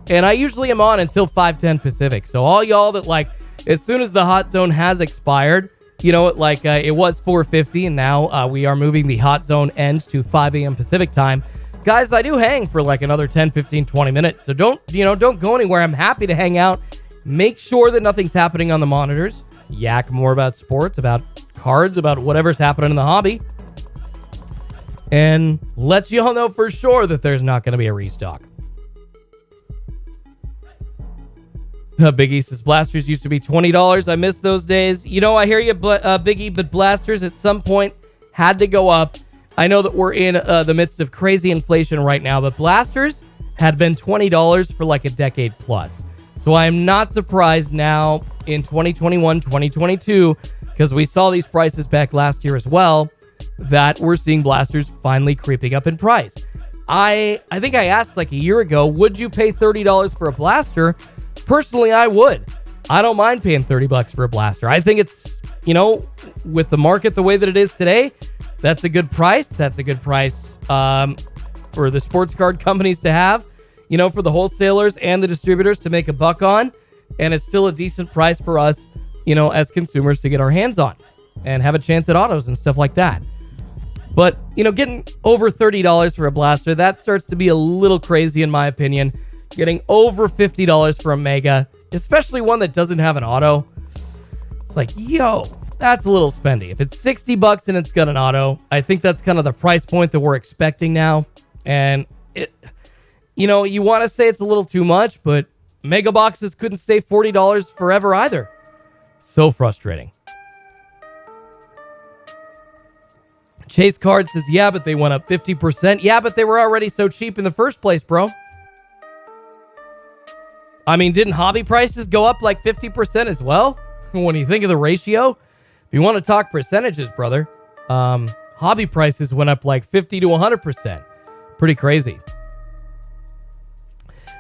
Speaker 5: And I usually am on until 5:10 Pacific. So all y'all that like, as soon as the hot zone has expired, you know, like it was 4:50 and now we are moving the hot zone end to 5 a.m. Pacific time. Guys, I do hang for like another 10, 15, 20 minutes. So don't go anywhere. I'm happy to hang out. Make sure that nothing's happening on the monitors. Yak more about sports, about cards, about whatever's happening in the hobby. And let you all know for sure that there's not going to be a restock. Biggie says, Blasters used to be $20. I miss those days. You know, I hear you, but Biggie, but Blasters at some point had to go up. I know that we're in the midst of crazy inflation right now, but Blasters had been $20 for like a decade plus. So I am not surprised now in 2021, 2022, because we saw these prices back last year as well, that we're seeing Blasters finally creeping up in price. I think I asked like a year ago, would you pay $30 for a Blaster? Personally, I would. I don't mind paying $30 for a Blaster. I think it's, you know, with the market the way that it is today, that's a good price. That's a good price for the sports card companies to have, you know, for the wholesalers and the distributors to make a buck on. And it's still a decent price for us, you know, as consumers to get our hands on and have a chance at autos and stuff like that. But, you know, getting over $30 for a Blaster, that starts to be a little crazy in my opinion. Getting over $50 for a Mega, especially one that doesn't have an auto, it's like, yo, that's a little spendy. If it's $60 and it's got an auto, I think that's kind of the price point that we're expecting now. And it, you know, you want to say it's a little too much, but Mega boxes couldn't stay $40 forever either. So frustrating. Chase Card says, yeah, but they went up 50%. Yeah, but they were already so cheap in the first place, bro. I mean, didn't hobby prices go up like 50% as well? When you think of the ratio? If you want to talk percentages, brother, hobby prices went up like 50 to 100%. Pretty crazy.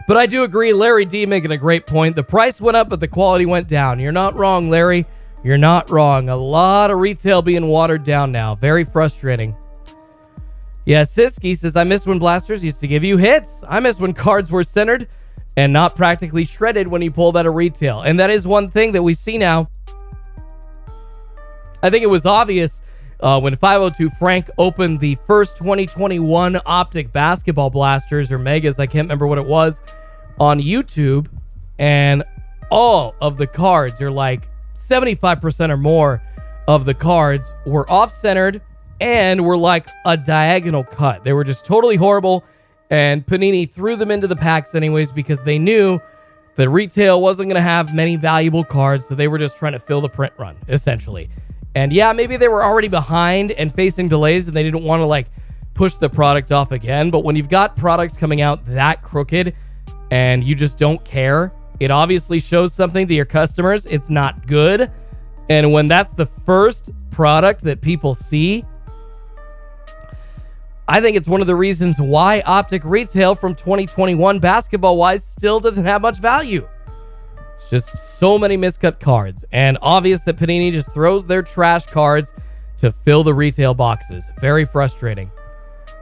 Speaker 5: But I do agree, Larry D making a great point. The price went up, but the quality went down. You're not wrong, Larry. You're not wrong. A lot of retail being watered down now. Very frustrating. Yeah, Siski says, I miss when Blasters used to give you hits. I miss when cards were centered and not practically shredded when you pulled out of retail. And that is one thing that we see now. I think it was obvious when 502 Frank opened the first 2021 Optic Basketball Blasters or Megas, I can't remember what it was, on YouTube. And all of the cards are like 75% or more of the cards were off-centered and were like a diagonal cut. They were just totally horrible. And Panini threw them into the packs anyways because they knew that retail wasn't going to have many valuable cards, so they were just trying to fill the print run, essentially. And yeah, maybe they were already behind and facing delays and they didn't want to like push the product off again. But when you've got products coming out that crooked and you just don't care, it obviously shows something to your customers. It's not good. And when that's the first product that people see I think it's one of the reasons why Optic Retail from 2021 basketball-wise still doesn't have much value. It's just so many miscut cards, and obvious that Panini just throws their trash cards to fill the retail boxes. Very frustrating.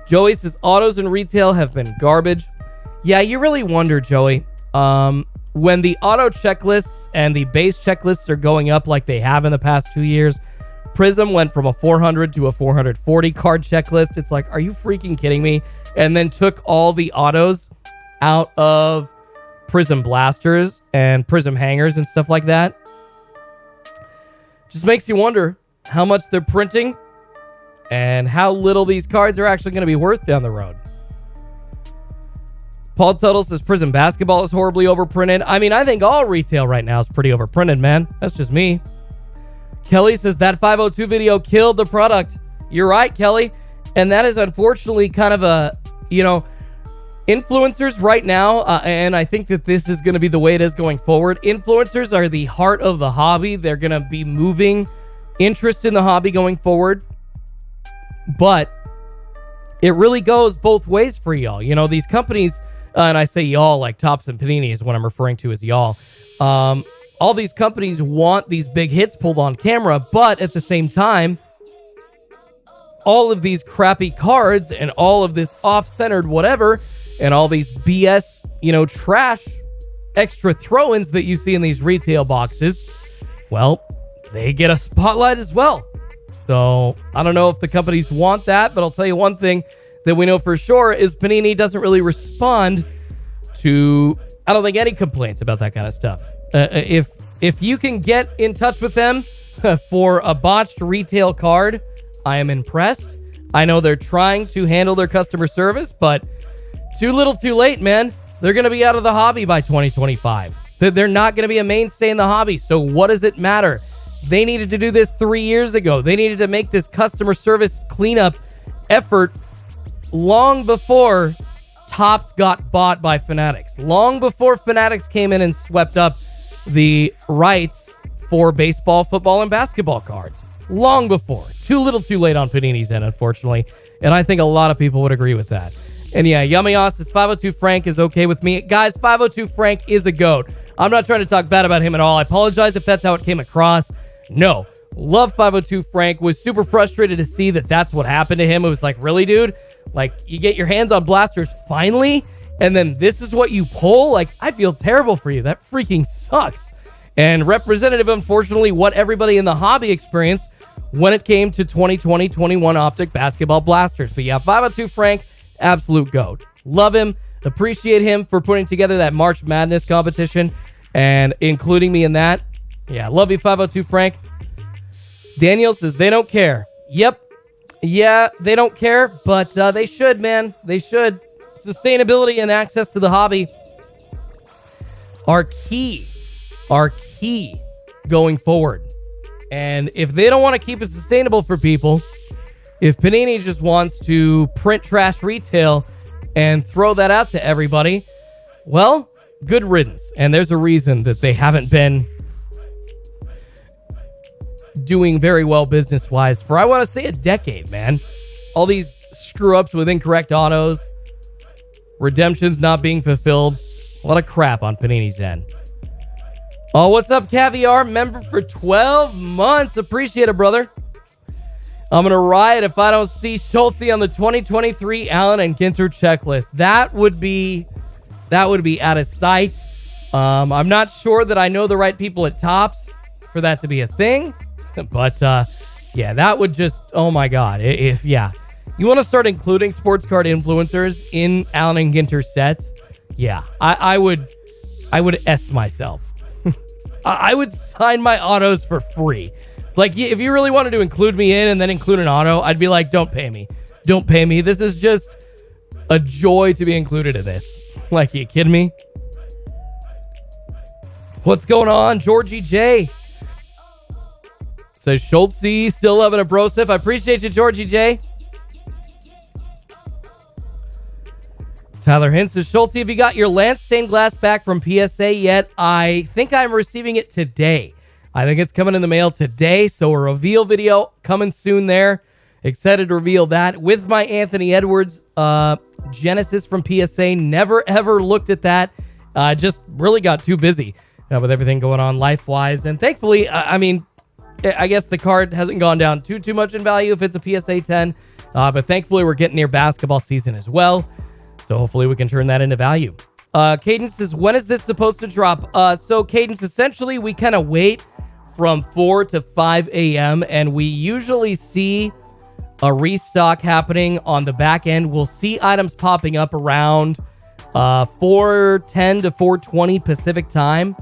Speaker 5: Joey says, autos in retail have been garbage. Yeah, you really wonder, Joey. When the auto checklists and the base checklists are going up like they have in the past 2 years, Prizm went from a 400 to a 440 card checklist. It's like, are you freaking kidding me? And then took all the autos out of Prizm Blasters and Prizm Hangers and stuff like that. Just makes you wonder how much they're printing and how little these cards are actually going to be worth down the road. Paul Tuttle says Prizm basketball is horribly overprinted. I mean, I think all retail right now is pretty overprinted, man. That's just me. Kelly says that 502 video killed the product. You're right, Kelly. And that is unfortunately kind of a, influencers right now, and I think that this is going to be the way it is going forward. Influencers are the heart of the hobby. They're going to be moving interest in the hobby going forward. But it really goes both ways for y'all. These companies, and I say y'all like Topps and Panini is what I'm referring to as y'all. All these companies want these big hits pulled on camera, but at the same time, all of these crappy cards and all of this off-centered whatever and all these BS, trash extra throw-ins that you see in these retail boxes, well, they get a spotlight as well. So I don't know if the companies want that, but I'll tell you one thing that we know for sure is Panini doesn't really respond to, I don't think, any complaints about that kind of stuff. If you can get in touch with them for a botched retail card, I am impressed. I know they're trying to handle their customer service, but too little too late, man. They're going to be out of the hobby by 2025. They're not going to be a mainstay in the hobby. So what does it matter? They needed to do this 3 years ago. They needed to make this customer service cleanup effort long before Topps got bought by Fanatics. Long before Fanatics came in and swept up the rights for baseball, football, and basketball cards. Long before. Too little too late on Panini's end, unfortunately. And I think a lot of people would agree with that. And yeah, Yummy says 502 Frank is okay with me. Guys, 502 Frank is a GOAT. I'm not trying to talk bad about him at all. I apologize if that's how it came across. No. Love 502 Frank. Was super frustrated to see that that's what happened to him. It was like, really, dude? Like, you get your hands on blasters finally, and then this is what you pull? Like, I feel terrible for you. That freaking sucks. And representative, unfortunately, what everybody in the hobby experienced when it came to 2020-21 Optic Basketball Blasters. But yeah, 502 Frank, absolute GOAT. Love him. Appreciate him for putting together that March Madness competition and including me in that. Yeah, love you, 502 Frank. Daniel says they don't care. Yep. Yeah, they don't care, but they should, man. They should. Sustainability and access to the hobby are key going forward. And if they don't want to keep it sustainable for people, if Panini just wants to print trash retail and throw that out to everybody, well, good riddance. And there's a reason that they haven't been doing very well business-wise for, I want to say, a decade, man. All these screw-ups with incorrect autos, redemptions not being fulfilled, a lot of crap on Panini's end. Oh, what's up, Caviar? Member for 12 months. Appreciate it, brother. I'm going to riot if I don't see Schultzy on the 2023 Allen and Ginter checklist. That would be out of sight. I'm not sure that I know the right people at Topps for that to be a thing. But, yeah, that would just, oh my God. If you want to start including sports card influencers in Allen and Ginter sets, yeah, I would S myself. I would sign my autos for free. It's like, if you really wanted to include me in and then include an auto, I'd be like, don't pay me. Don't pay me. This is just a joy to be included in this. Like, you kidding me? What's going on, Georgie J? Says Schultzy, still loving a brosif. I appreciate you, Georgie J. Tyler Hint says, Schultzy, have you got your Lance stained glass back from PSA yet? I think I'm receiving it today. I think it's coming in the mail today, so a reveal video coming soon there. excited to reveal that with my Anthony Edwards Genesis from PSA. Never, ever looked at that. Just really got too busy with everything going on life-wise. And thankfully, I guess the card hasn't gone down too much in value if it's a PSA 10. But thankfully, we're getting near basketball season as well. So hopefully we can turn that into value. Cadence says, when is this supposed to drop? So Cadence, essentially, we kind of wait from 4 to 5 a.m. and we usually see a restock happening on the back end. We'll see items popping up around 4:10 to 4:20 Pacific time.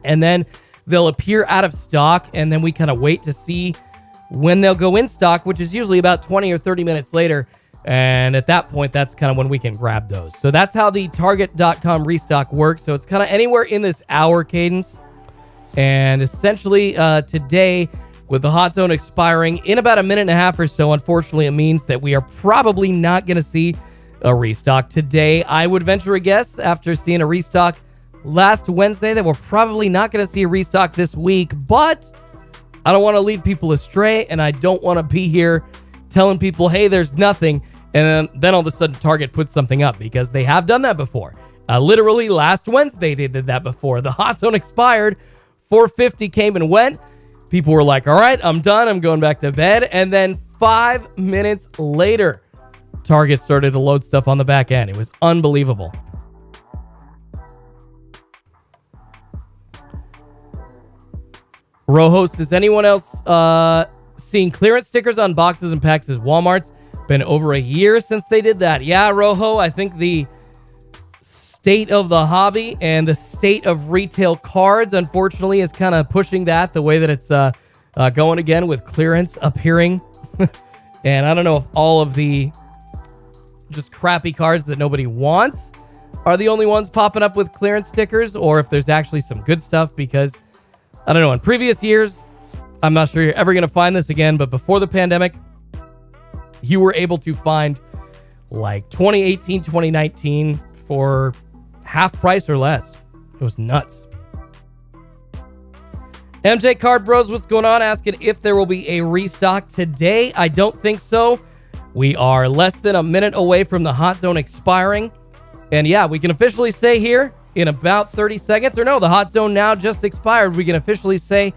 Speaker 5: And then they'll appear out of stock, and then we kind of wait to see when they'll go in stock, which is usually about 20 or 30 minutes later. And at that point, that's kind of when we can grab those. So that's how the Target.com restock works. So it's kind of anywhere in this hour, Cadence. And essentially today, with the hot zone expiring in about a minute and a half or so, unfortunately, it means that we are probably not going to see a restock today. I would venture a guess, after seeing a restock last Wednesday, that we're probably not going to see a restock this week. But I don't want to lead people astray, and I don't want to be here telling people, hey, there's nothing, and then all of a sudden Target puts something up, because they have done that before. Literally last Wednesday they did that before. The hot zone expired, 450 came and went. People were like, all right, I'm done, I'm going back to bed. And then 5 minutes later, Target started to load stuff on the back end. It was unbelievable. Rojos, does anyone else seeing clearance stickers on boxes and packs as Walmart's? Been over a year since they did that. Yeah, Rojo, I think the state of the hobby and the state of retail cards, unfortunately, is kind of pushing that the way that it's going again, with clearance appearing. And I don't know if all of the just crappy cards that nobody wants are the only ones popping up with clearance stickers, or if there's actually some good stuff, because I don't know, in previous years, I'm not sure you're ever going to find this again, but before the pandemic, you were able to find like 2018, 2019 for half price or less. It was nuts. MJ Card Bros, what's going on? Asking if there will be a restock today. I don't think so. We are less than a minute away from the hot zone expiring. And yeah, we can officially say here in about 30 seconds, or no, the hot zone now just expired. We can officially say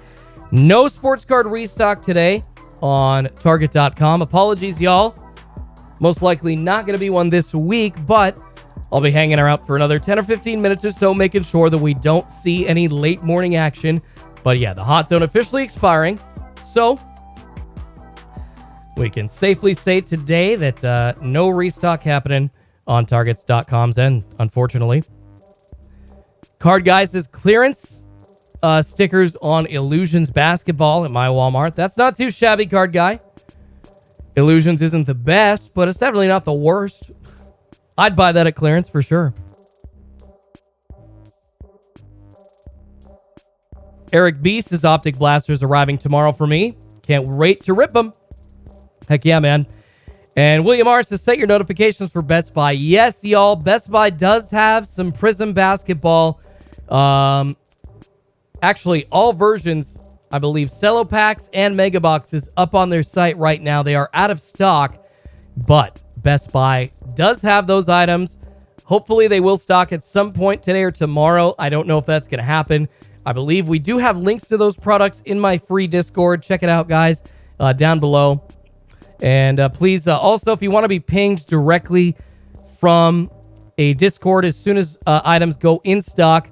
Speaker 5: no sports card restock today on Target.com. Apologies, y'all. Most likely not going to be one this week, but I'll be hanging around for another 10 or 15 minutes or so, making sure that we don't see any late morning action. But yeah, the hot zone officially expiring. So we can safely say today that no restock happening on Targets.com's end, unfortunately. Card Guy says clearance stickers on Illusions basketball at my Walmart. That's not too shabby, Card Guy. Illusions isn't the best, but it's definitely not the worst. I'd buy that at clearance for sure. Eric B says Optic Blasters arriving tomorrow for me. Can't wait to rip them. Heck yeah, man. And William R says, set your notifications for Best Buy. Yes, y'all. Best Buy does have some Prizm basketball. Actually, all versions, I believe, Cello packs and Mega Boxes up on their site right now. They are out of stock, but Best Buy does have those items. Hopefully, they will stock at some point today or tomorrow. I don't know if that's going to happen. I believe we do have links to those products in my free Discord. Check it out, guys, down below. And please, also, if you want to be pinged directly from a Discord as soon as items go in stock,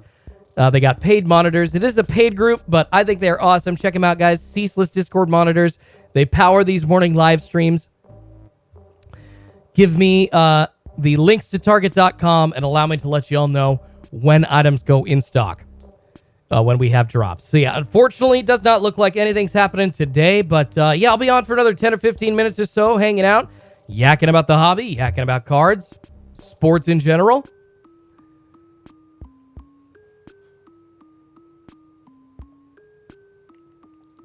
Speaker 5: they got paid monitors. It is a paid group, but I think they're awesome. Check them out, guys. Ceaseless Discord monitors. They power these morning live streams. Give me the links to Target.com and allow me to let you all know when items go in stock. When we have drops. So yeah, unfortunately, it does not look like anything's happening today, but yeah, I'll be on for another 10 or 15 minutes or so, hanging out, yakking about the hobby, yakking about cards, sports in general.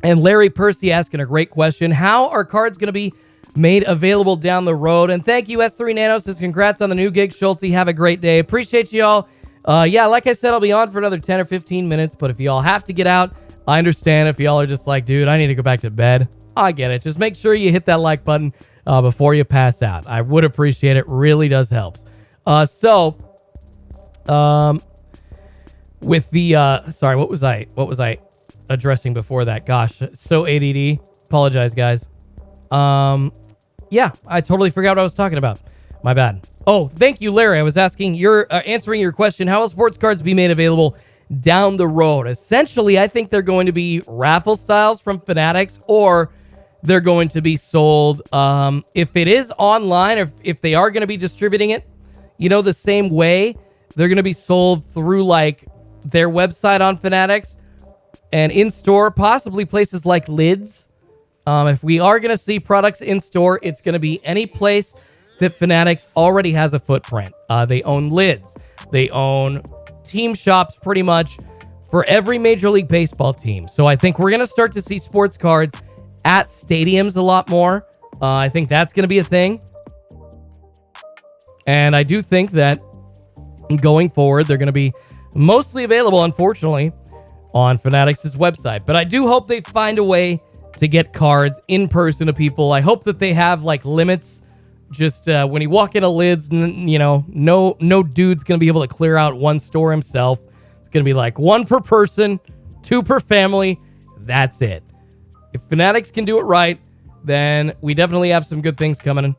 Speaker 5: And Larry Percy asking a great question. How are cards going to be made available down the road? And thank you, S3 Nano says, congrats on the new gig, Schultzy. Have a great day. Appreciate you all. Yeah, like I said, I'll be on for another 10 or 15 minutes, but if y'all have to get out, I understand if y'all are just like, dude, I need to go back to bed. I get it. Just make sure you hit that like button before you pass out. I would appreciate it. Really does help. With the sorry, what was I addressing before that? Gosh, so ADD. Apologize, guys. Yeah, I totally forgot what I was talking about. My bad. Oh, thank you, Larry. I was asking answering your question. How will sports cards be made available down the road? Essentially, I think they're going to be raffle styles from Fanatics, or they're going to be sold. If it is online, or if they are going to be distributing it, the same way, they're going to be sold through like their website on Fanatics and in store, possibly places like Lids. If we are going to see products in store, it's going to be any place that Fanatics already has a footprint. They own Lids. They own team shops pretty much for every Major League Baseball team. So I think we're going to start to see sports cards at stadiums a lot more. I think that's going to be a thing. And I do think that going forward, they're going to be mostly available, unfortunately, on Fanatics' website. But I do hope they find a way to get cards in person to people. I hope that they have like limits. Just when you walk into Lids, no dude's going to be able to clear out one store himself. It's going to be like 1 per person, 2 per family. That's it. If Fanatics can do it right, then we definitely have some good things coming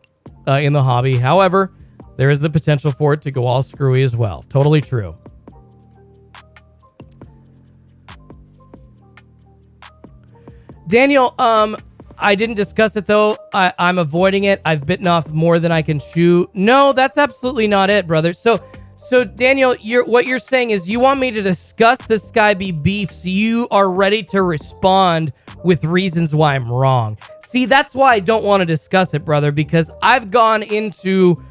Speaker 5: in the hobby. However, there is the potential for it to go all screwy as well. Totally true. Daniel, I didn't discuss it though. I'm avoiding it. I've bitten off more than I can chew. No, that's absolutely not it, brother. So Daniel, what you're saying is you want me to discuss the Sky B beef, so you are ready to respond with reasons why I'm wrong. See, that's why I don't want to discuss it, brother, because I've gone into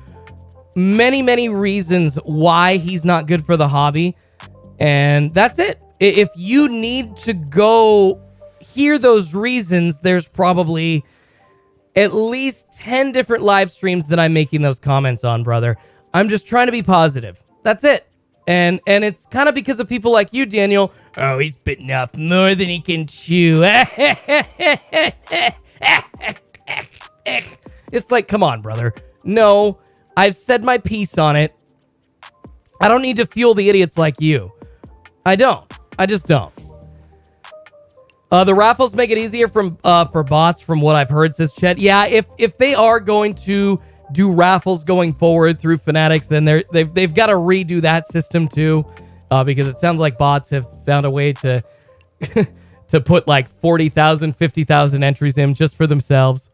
Speaker 5: many, many reasons why he's not good for the hobby, and that's it. If you need to go hear those reasons, there's probably at least 10 different live streams that I'm making those comments on, brother. I'm just trying to be positive. That's it. And it's kind of because of people like you, Daniel. Oh, he's bitten off more than he can chew. It's like, come on, brother. No, I've said my piece on it. I don't need to fuel the idiots like you. I don't. I just don't. The raffles make it easier for bots, from what I've heard, says Chet. Yeah, if they are going to do raffles going forward through Fanatics, then they've got to redo that system too, because it sounds like bots have found a way to to put like 40,000, 50,000 entries in just for themselves.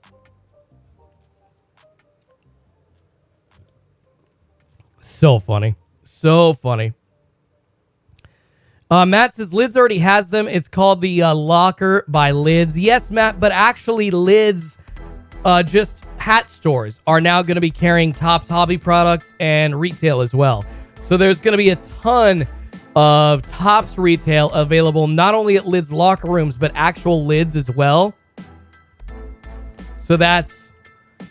Speaker 5: So funny. So funny. Matt says Lids already has them. It's called the Locker by Lids. Yes, Matt, but actually Lids, just hat stores, are now going to be carrying Topps hobby products and retail as well. So there's going to be a ton of Topps retail available, not only at Lids locker rooms, but actual Lids as well. So that's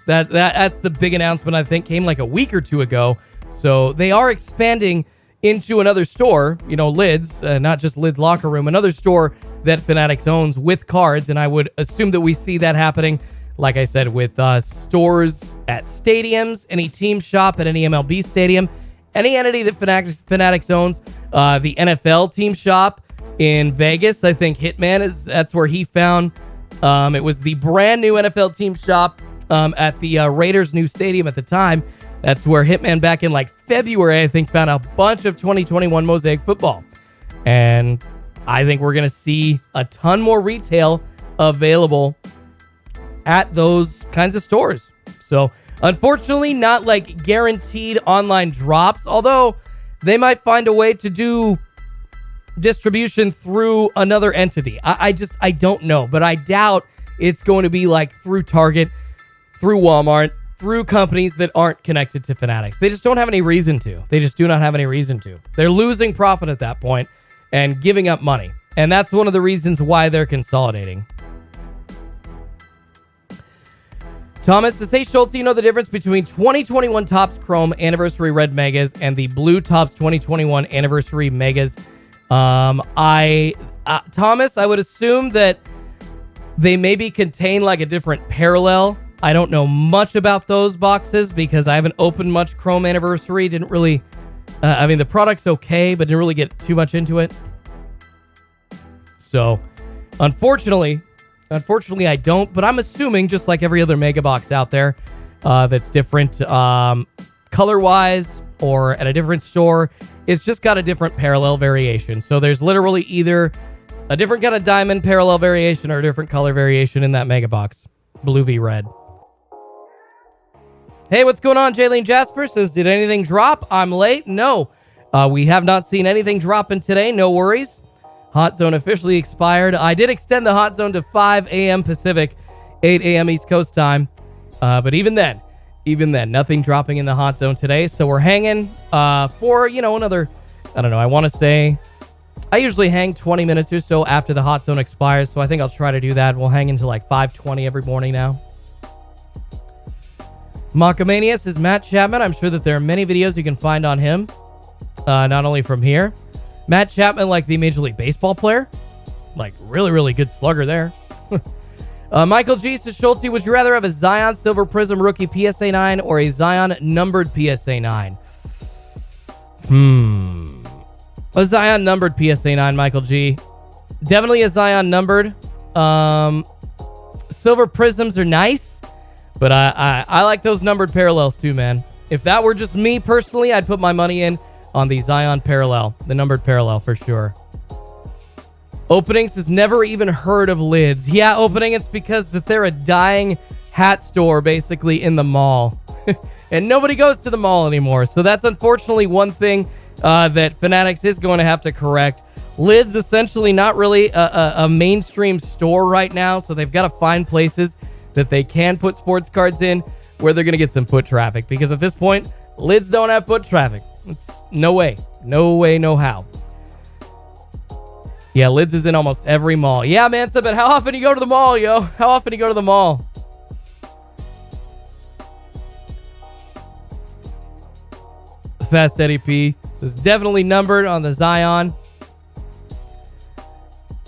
Speaker 5: the big announcement, I think, came like a week or two ago. So they are expanding into another store, Lids, not just Lids locker room, another store that Fanatics owns with cards. And I would assume that we see that happening, like I said, with stores at stadiums, any team shop at any MLB stadium, any entity that Fanatics owns, the NFL team shop in Vegas. I think Hitman that's where he found. It was the brand new NFL team shop at the Raiders' new stadium at the time. That's where Hitman back in like February, I think, found a bunch of 2021 Mosaic football. And I think we're going to see a ton more retail available at those kinds of stores. So unfortunately, not like guaranteed online drops, although they might find a way to do distribution through another entity. I don't know, but I doubt it's going to be like through Target, through Walmart, through companies that aren't connected to Fanatics. They just don't have any reason to. They just do not have any reason to. They're losing profit at that point and giving up money. And that's one of the reasons why they're consolidating. Thomas says, hey, Schultz, you know the difference between 2021 Topps Chrome Anniversary Red Megas and the Blue Topps 2021 Anniversary Megas? I Thomas, I would assume that they maybe contain like a different parallel. I don't know much about those boxes because I haven't opened much Chrome Anniversary. Didn't really, I mean, the product's okay, but didn't really get too much into it. So, unfortunately, I don't, but I'm assuming just like every other mega box out there that's different color-wise or at a different store, it's just got a different parallel variation. So there's literally either a different kind of diamond parallel variation or a different color variation in that mega box. Blue v red. Hey, what's going on? Jaylene Jasper says, did anything drop? I'm late. No, we have not seen anything dropping today. No worries. Hot Zone officially expired. I did extend the Hot Zone to 5 a.m. Pacific, 8 a.m. East Coast time. But even then, nothing dropping in the Hot Zone today. So we're hanging for, another, I don't know, I want to say, I usually hang 20 minutes or so after the Hot Zone expires. So I think I'll try to do that. We'll hang until like 5:20 every morning now. Macamania says, Matt Chapman. I'm sure that there are many videos you can find on him, not only from here. Matt Chapman, like the Major League Baseball player. Like, really, really good slugger there. Michael G says, Schulte, would you rather have a Zion Silver Prizm Rookie PSA 9 or a Zion Numbered PSA 9? A Zion Numbered PSA 9, Michael G. Definitely a Zion Numbered. Silver Prisms are nice, but I like those numbered parallels too, man. If that were just me personally, I'd put my money in on the Zion parallel, the numbered parallel for sure. Openings has never even heard of Lids. Yeah, Opening, it's because that they're a dying hat store basically in the mall. And nobody goes to the mall anymore. So that's unfortunately one thing that Fanatics is going to have to correct. Lids essentially not really a mainstream store right now. So they've got to find places that they can put sports cards in where they're going to get some foot traffic. Because at this point, Lids don't have foot traffic. It's no way, no how. Yeah, Lids is in almost every mall. Yeah, man, so, but how often do you go to the mall, yo? How often do you go to the mall? Fast Eddie P says, definitely numbered on the Zion.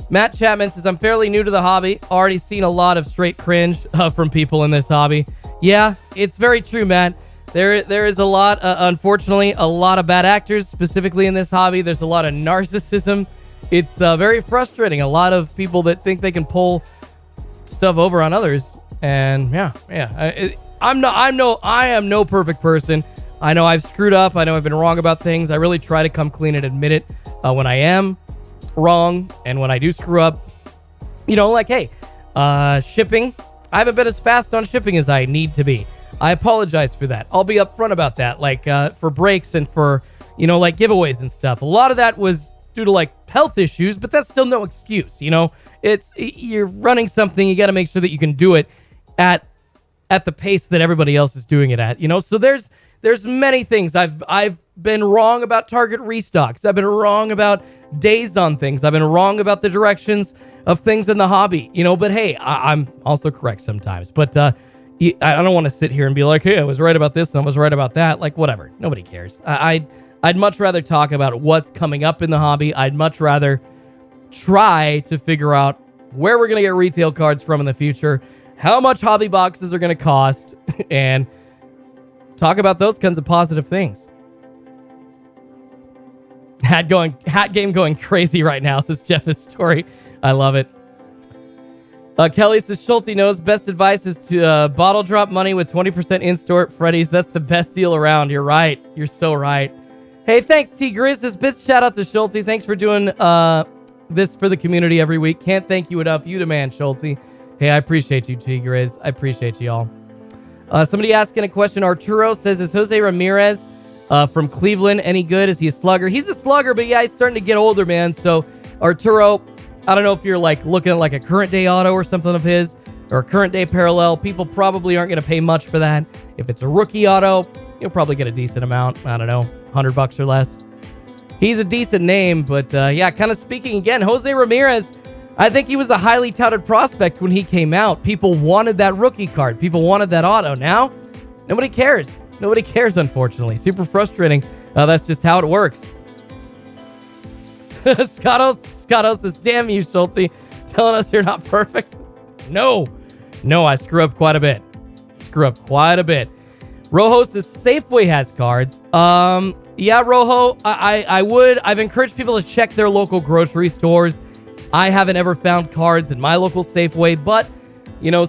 Speaker 5: Matt Chapman says, I'm fairly new to the hobby. Already seen a lot of straight cringe from people in this hobby. Yeah, it's very true, Matt. There is a lot, unfortunately, a lot of bad actors, specifically in this hobby. There's a lot of narcissism. It's very frustrating. A lot of people that think they can pull stuff over on others. And yeah. I am no perfect person. I know I've screwed up. I know I've been wrong about things. I really try to come clean and admit it when I am wrong and when I do screw up. Like, hey, shipping. I haven't been as fast on shipping as I need to be. I apologize for that. I'll be upfront about that. Like for breaks and for, like giveaways and stuff. A lot of that was due to like health issues, but that's still no excuse. You're running something. You got to make sure that you can do it at the pace that everybody else is doing it at, so there's many things. I've been wrong about target restocks. I've been wrong about days on things. I've been wrong about the directions of things in the hobby, but hey, I'm also correct sometimes, but, I don't want to sit here and be like, hey, I was right about this and I was right about that. Like, whatever. Nobody cares. I'd much rather talk about what's coming up in the hobby. I'd much rather try to figure out where we're going to get retail cards from in the future, how much hobby boxes are going to cost, and talk about those kinds of positive things. Hat game going crazy right now, says Jeff's story. I love it. Kelly says, Schulte knows best advice is to bottle drop money with 20% in-store at Freddy's. That's the best deal around. You're right. You're so right. Hey, thanks, T. Grizz. This big shout out to Schulte. Thanks for doing this for the community every week. Can't thank you enough. You demand, Schulte. Hey, I appreciate you, T. Grizz. I appreciate you all. Somebody asking a question. Arturo says, is Jose Ramirez from Cleveland any good? Is he a slugger? He's a slugger, but yeah, he's starting to get older, man. So, Arturo, I don't know if you're like looking at like a current day auto or something of his or a current day parallel. People probably aren't going to pay much for that. If it's a rookie auto, you'll probably get a decent amount. I don't know, $100 or less. He's a decent name, but yeah, kind of speaking again, Jose Ramirez, I think he was a highly touted prospect when he came out. People wanted that rookie card. People wanted that auto. Now, nobody cares. Nobody cares, unfortunately. Super frustrating. That's just how it works. Scotto Scotto says, damn you, Schultzy, telling us you're not perfect. No, I screw up quite a bit. Rojo says Safeway has cards. Yeah, Rojo, I've encouraged people to check their local grocery stores. I haven't ever found cards in my local Safeway, but,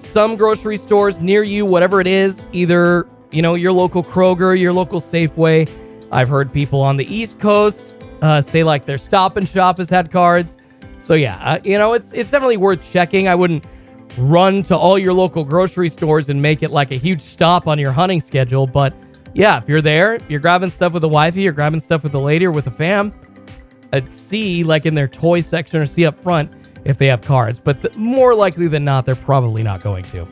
Speaker 5: some grocery stores near you, whatever it is, either, your local Kroger, your local Safeway. I've heard people on the East Coast say, like, their Stop and Shop has had cards. So, yeah, it's definitely worth checking. I wouldn't run to all your local grocery stores and make it like a huge stop on your hunting schedule. But yeah, if you're there, you're grabbing stuff with the wifey, you're grabbing stuff with the lady or with the fam, I'd see like in their toy section or see up front if they have cards. But more likely than not, they're probably not going to.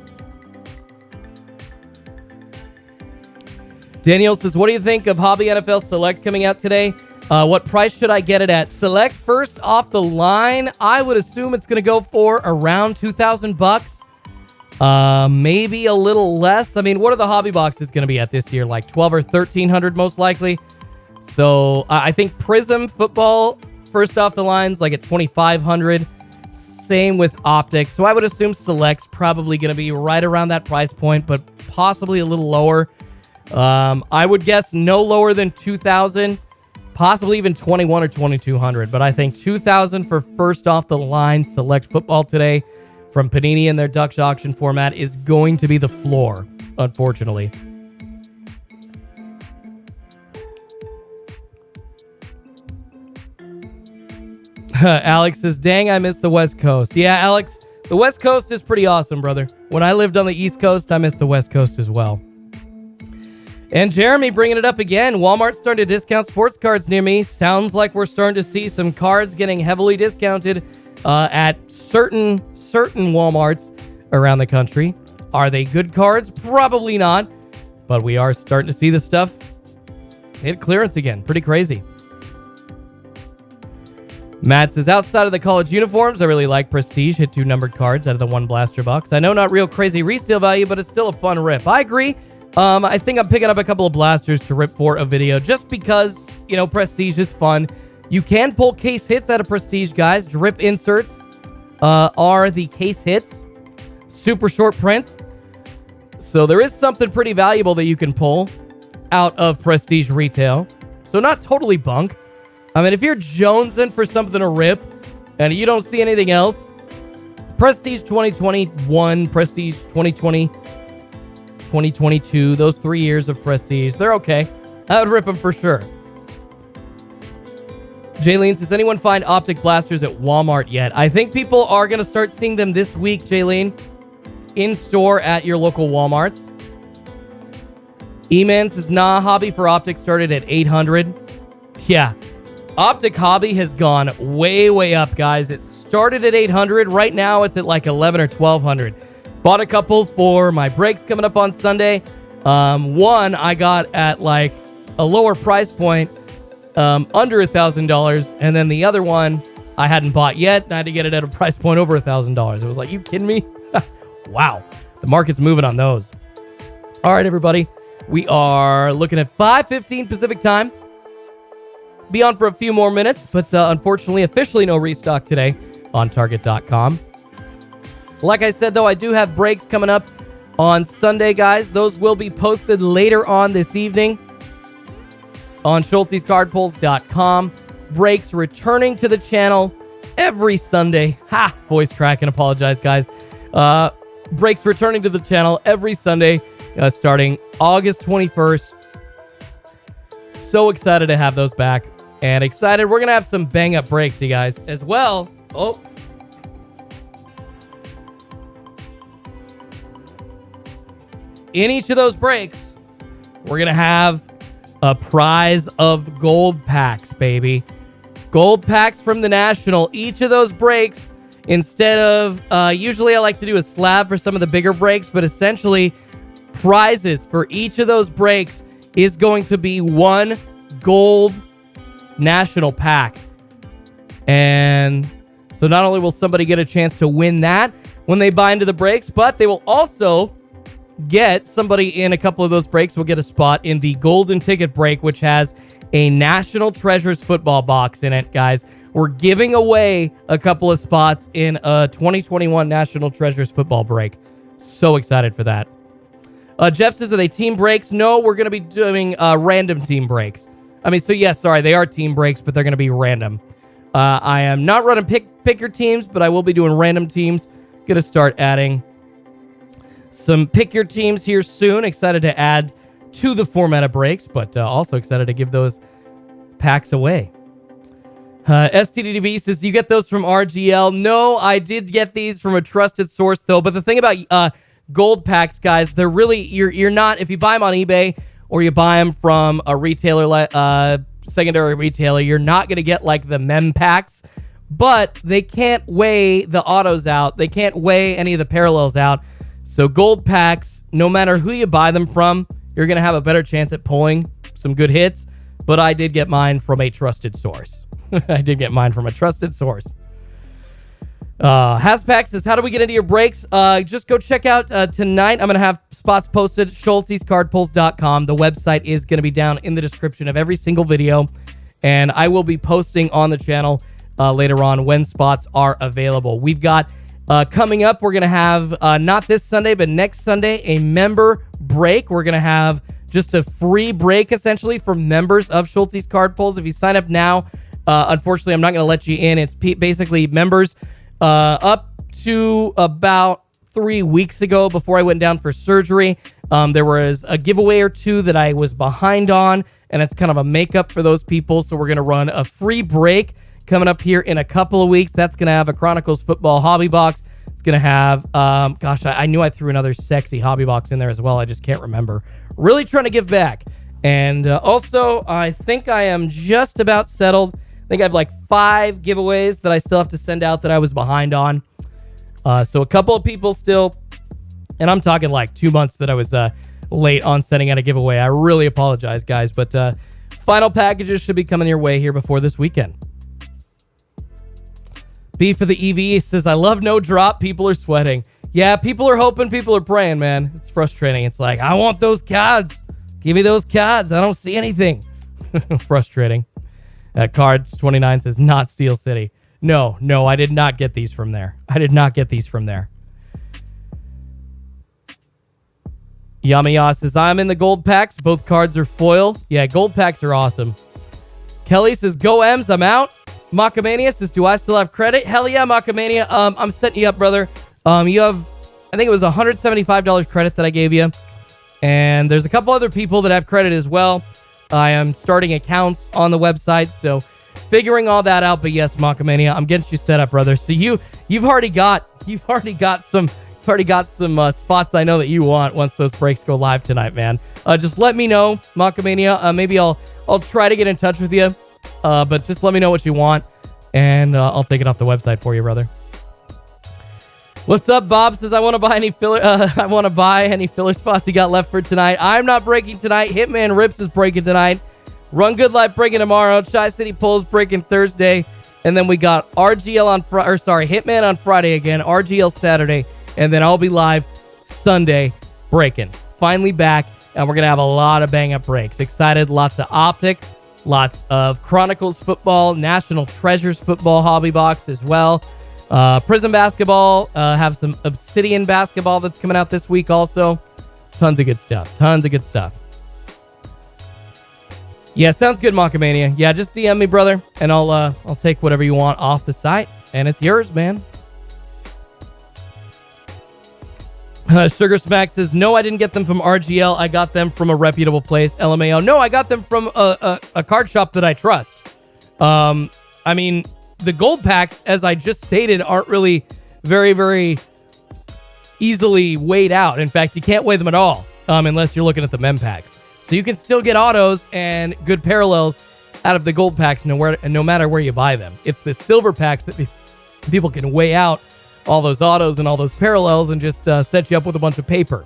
Speaker 5: Daniel says, what do you think of Hobby NFL Select coming out today? What price should I get it at? Select first off the line. I would assume it's going to go for around $2,000. Maybe a little less. I mean, what are the hobby boxes going to be at this year? Like 12 or 1300 most likely. So I think Prizm football first off the line's like at 2500. Same with Optic. So I would assume Select's probably going to be right around that price point, but possibly a little lower. I would guess no lower than 2000. Possibly even 21 or 2200, but I think 2000 for first off the line Select football today from Panini in their Dutch auction format is going to be the floor, unfortunately. Alex says, dang, I miss the West Coast. Yeah, Alex, the West Coast is pretty awesome, brother. When I lived on the East Coast, I missed the West Coast as well. And Jeremy bringing it up again. Walmart's starting to discount sports cards near me. Sounds like we're starting to see some cards getting heavily discounted at certain Walmarts around the country. Are they good cards? Probably not. But we are starting to see this stuff hit clearance again. Pretty crazy. Matt says, outside of the college uniforms, I really like Prestige. Hit 2 numbered cards out of the 1 blaster box. I know not real crazy resale value, but it's still a fun rip. I agree. I think I'm picking up a couple of blasters to rip for a video just because, Prestige is fun. You can pull case hits out of Prestige, guys. Drip inserts are the case hits. Super short prints. So there is something pretty valuable that you can pull out of Prestige retail. So not totally bunk. I mean, if you're jonesing for something to rip and you don't see anything else, Prestige 2021, Prestige 2020, 2022, those 3 years of Prestige, they're okay. I would rip them for sure. Jaylene says, anyone find Optic Blasters at Walmart yet? I think people are going to start seeing them this week, Jaylene, in store at your local Walmarts. E-Man says, nah, hobby for Optic started at 800. Yeah, Optic hobby has gone way, way up, guys. It started at 800. Right now, it's at like 11 or 1200. Bought a couple for my breaks coming up on Sunday. One I got at like a lower price point, under $1,000. And then the other one I hadn't bought yet. And I had to get it at a price point over $1,000. It was like, you kidding me? Wow. The market's moving on those. All right, everybody. We are looking at 5:15 Pacific time. Be on for a few more minutes, but unfortunately, officially no restock today on Target.com. Like I said, though, I do have breaks coming up on Sunday, guys. Those will be posted later on this evening on SCHULTZY'S.com. Breaks returning to the channel every Sunday. Ha! Voice cracking. Apologize, guys. Breaks returning to the channel every Sunday starting August 21st. So excited to have those back. And excited. We're going to have some bang-up breaks, you guys, as well. Oh. In each of those breaks, we're going to have a prize of gold packs, baby. Gold packs from the National. Each of those breaks, instead of, usually I like to do a slab for some of the bigger breaks, but essentially prizes for each of those breaks is going to be 1 gold National pack. And so not only will somebody get a chance to win that when they buy into the breaks, but they will also get somebody in a couple of those breaks will get a spot in the golden ticket break, which has a National Treasures football box in it, guys. we're giving away a couple of spots in a 2021 National Treasures football break. So excited for that. Jeff says, are they team breaks? No, we're going to be doing random team breaks. I mean, so yes, sorry, they are team breaks, but they're going to be random. I am not running pick your teams, but I will be doing random teams. Going to start adding some pick your teams here soon. Excited to add to the format of breaks, but also excited to give those packs away. STDB says, you get those from RGL? No, I did get these from a trusted source, though. But the thing about gold packs, guys, they're really, you're not, if you buy them on eBay or you buy them from a retailer, secondary retailer, you're not going to get like the mem packs, but they can't weigh the autos out. They can't weigh any of the parallels out. So gold packs, no matter who you buy them from, you're going to have a better chance at pulling some good hits. But I did get mine from a trusted source. Haspack says, how do we get into your breaks? Just go check out tonight. I'm going to have spots posted at SCHULTZY'S.com. The website is going to be down in the description of every single video. And I will be posting on the channel later on when spots are available. We've got coming up, we're going to have not this Sunday, but next Sunday, a member break. We're going to have just a free break essentially for members of Schultz's Card Pulls. If you sign up now, unfortunately, I'm not going to let you in. It's basically members up to about 3 weeks ago before I went down for surgery. There was a giveaway or two that I was behind on, and it's kind of a makeup for those people. So we're going to run a free break coming up here in a couple of weeks. That's going to have a Chronicles football hobby box. It's going to have, I knew I threw another sexy hobby box in there as well. I just can't remember. Really trying to give back. And also, I think I am just about settled. I think I have like 5 giveaways that I still have to send out that I was behind on. So a couple of people still, and I'm talking like 2 months that I was late on sending out a giveaway. I really apologize, guys. But final packages should be coming your way here before this weekend. B for the EV says, I love no drop. People are sweating. Yeah, people are hoping, people are praying, man. It's frustrating. It's like, I want those cards. Give me those cards. I don't see anything. Frustrating. Cards 29 says, not Steel City. No, I did not get these from there. Yamiya says, I'm in the gold packs. Both cards are foil. Yeah, gold packs are awesome. Kelly says, go M's, I'm out. Macamania says, do I still have credit? Hell yeah, Macamania. I'm setting you up, brother. You have, I think it was $175 credit that I gave you. And there's a couple other people that have credit as well. I am starting accounts on the website, so figuring all that out. But yes, Macamania, I'm getting you set up, brother. So you've already got some spots I know that you want once those breaks go live tonight, man. Just let me know, Macamania. Maybe I'll try to get in touch with you. But just let me know what you want, and I'll take it off the website for you, brother. What's up? Bob says, I want to buy any filler spots you got left for tonight. I'm not breaking tonight. Hitman Rips is breaking tonight. Run Good Life breaking tomorrow. Tri-City Pulls breaking Thursday. And then we got RGL on Hitman on Friday again. RGL Saturday. And then I'll be live Sunday breaking. Finally back. And we're going to have a lot of bang up breaks. Excited. Lots of Optic. Lots of Chronicles football. National Treasures football hobby box as well. Prizm basketball, have some Obsidian basketball that's coming out this week also. Tons of good stuff. Yeah, sounds good, Macamania. Yeah, just DM me, brother, and I'll take whatever you want off the site, and it's yours, man. Sugar Smack says, no, I didn't get them from RGL. I got them from a reputable place, LMAO. No, I got them from a card shop that I trust. I mean, the gold packs, as I just stated, aren't really very, very easily weighed out. In fact, you can't weigh them at all unless you're looking at the mem packs. So you can still get autos and good parallels out of the gold packs no matter where you buy them. It's the silver packs that people can weigh out all those autos and all those parallels and just set you up with a bunch of paper.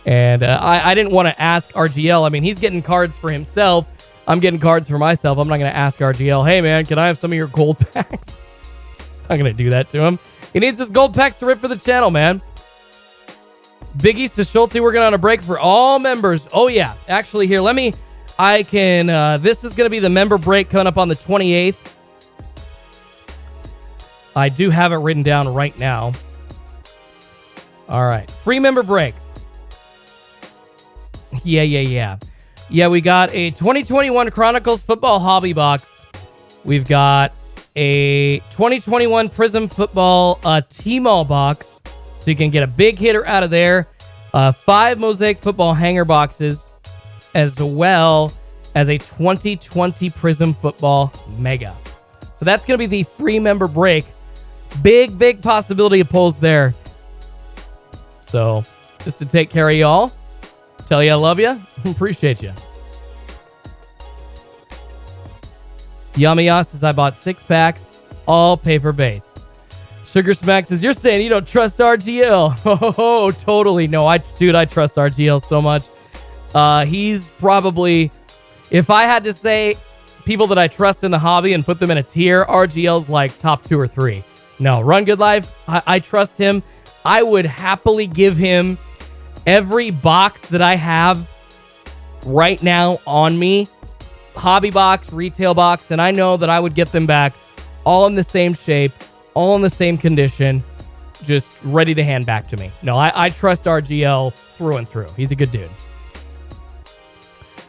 Speaker 5: And I didn't want to ask RGL. I mean, he's getting cards for himself. I'm getting cards for myself. I'm not going to ask RGL, hey, man, can I have some of your gold packs? I'm going to do that to him. He needs his gold packs to rip for the channel, man. Biggie to Schulte, we're going on a break for all members. Oh, yeah. Actually, here, this is going to be the member break coming up on the 28th. I do have it written down right now. All right. Free member break. Yeah, we got a 2021 Chronicles Football Hobby Box. We've got a 2021 Prizm Football T-Mall box. So you can get a big hitter out of there. 5 Mosaic Football hanger boxes, as well as a 2020 Prizm Football Mega. So that's going to be the free member break. Big possibility of pulls there. So just to take care of y'all, tell you I love you, appreciate you. Yamiya says I bought 6 packs, all paper base. Sugar Smack says, you're saying you don't trust RGL. Oh, totally. No, I trust RGL so much. He's probably, if I had to say people that I trust in the hobby and put them in a tier, RGL's like top 2 or 3. No, Run Good Life, I trust him. I would happily give him every box that I have right now on me. Hobby box, retail box, and I know that I would get them back all in the same shape, all in the same condition, just ready to hand back to me. No, I trust RGL through and through. He's a good dude.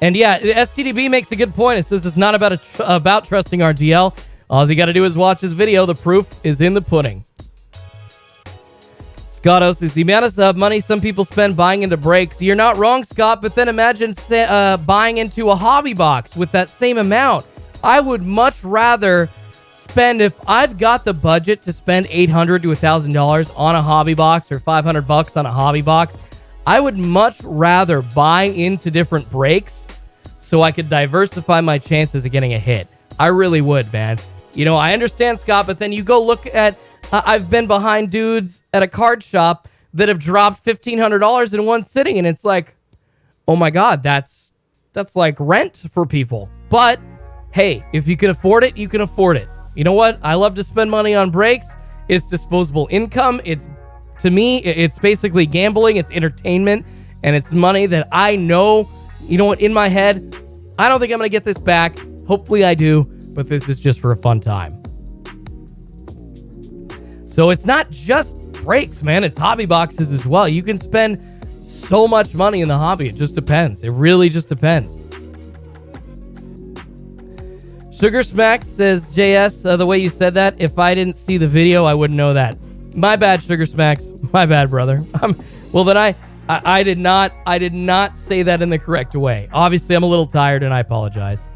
Speaker 5: And yeah, STDB makes a good point. It says it's not about trusting RGL. All you got to do is watch his video. The proof is in the pudding. Scotto says, the amount of money some people spend buying into breaks. You're not wrong, Scott, but then imagine buying into a hobby box with that same amount. I would much rather spend, if I've got the budget to spend $800 to $1,000 on a hobby box or $500 on a hobby box, I would much rather buy into different breaks so I could diversify my chances of getting a hit. I really would, man. You know, I understand, Scott, but then you go look at, I've been behind dudes at a card shop that have dropped $1,500 in one sitting, and it's like, oh my God, that's like rent for people. But hey, if you can afford it, you can afford it. You know what? I love to spend money on breaks. It's disposable income. To me, it's basically gambling. It's entertainment, and it's money that I know, you know what, in my head, I don't think I'm going to get this back. Hopefully I do, but this is just for a fun time. So it's not just breaks, man. It's hobby boxes as well. You can spend so much money in the hobby. It just depends. It really just depends. Sugar Smack says, JS, the way you said that, if I didn't see the video, I wouldn't know that. My bad, Sugar Smacks. My bad, brother. Well, then I did not say that in the correct way. Obviously, I'm a little tired, and I apologize.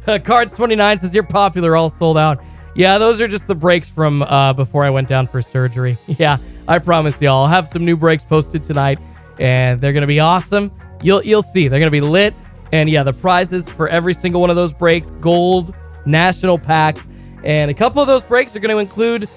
Speaker 5: Cards29 says, you're popular, all sold out. Yeah, those are just the breaks from before I went down for surgery. Yeah, I promise y'all. I'll have some new breaks posted tonight, and they're going to be awesome. You'll see. They're going to be lit. And yeah, the prizes for every single one of those breaks, gold, national packs, and a couple of those breaks are going to include,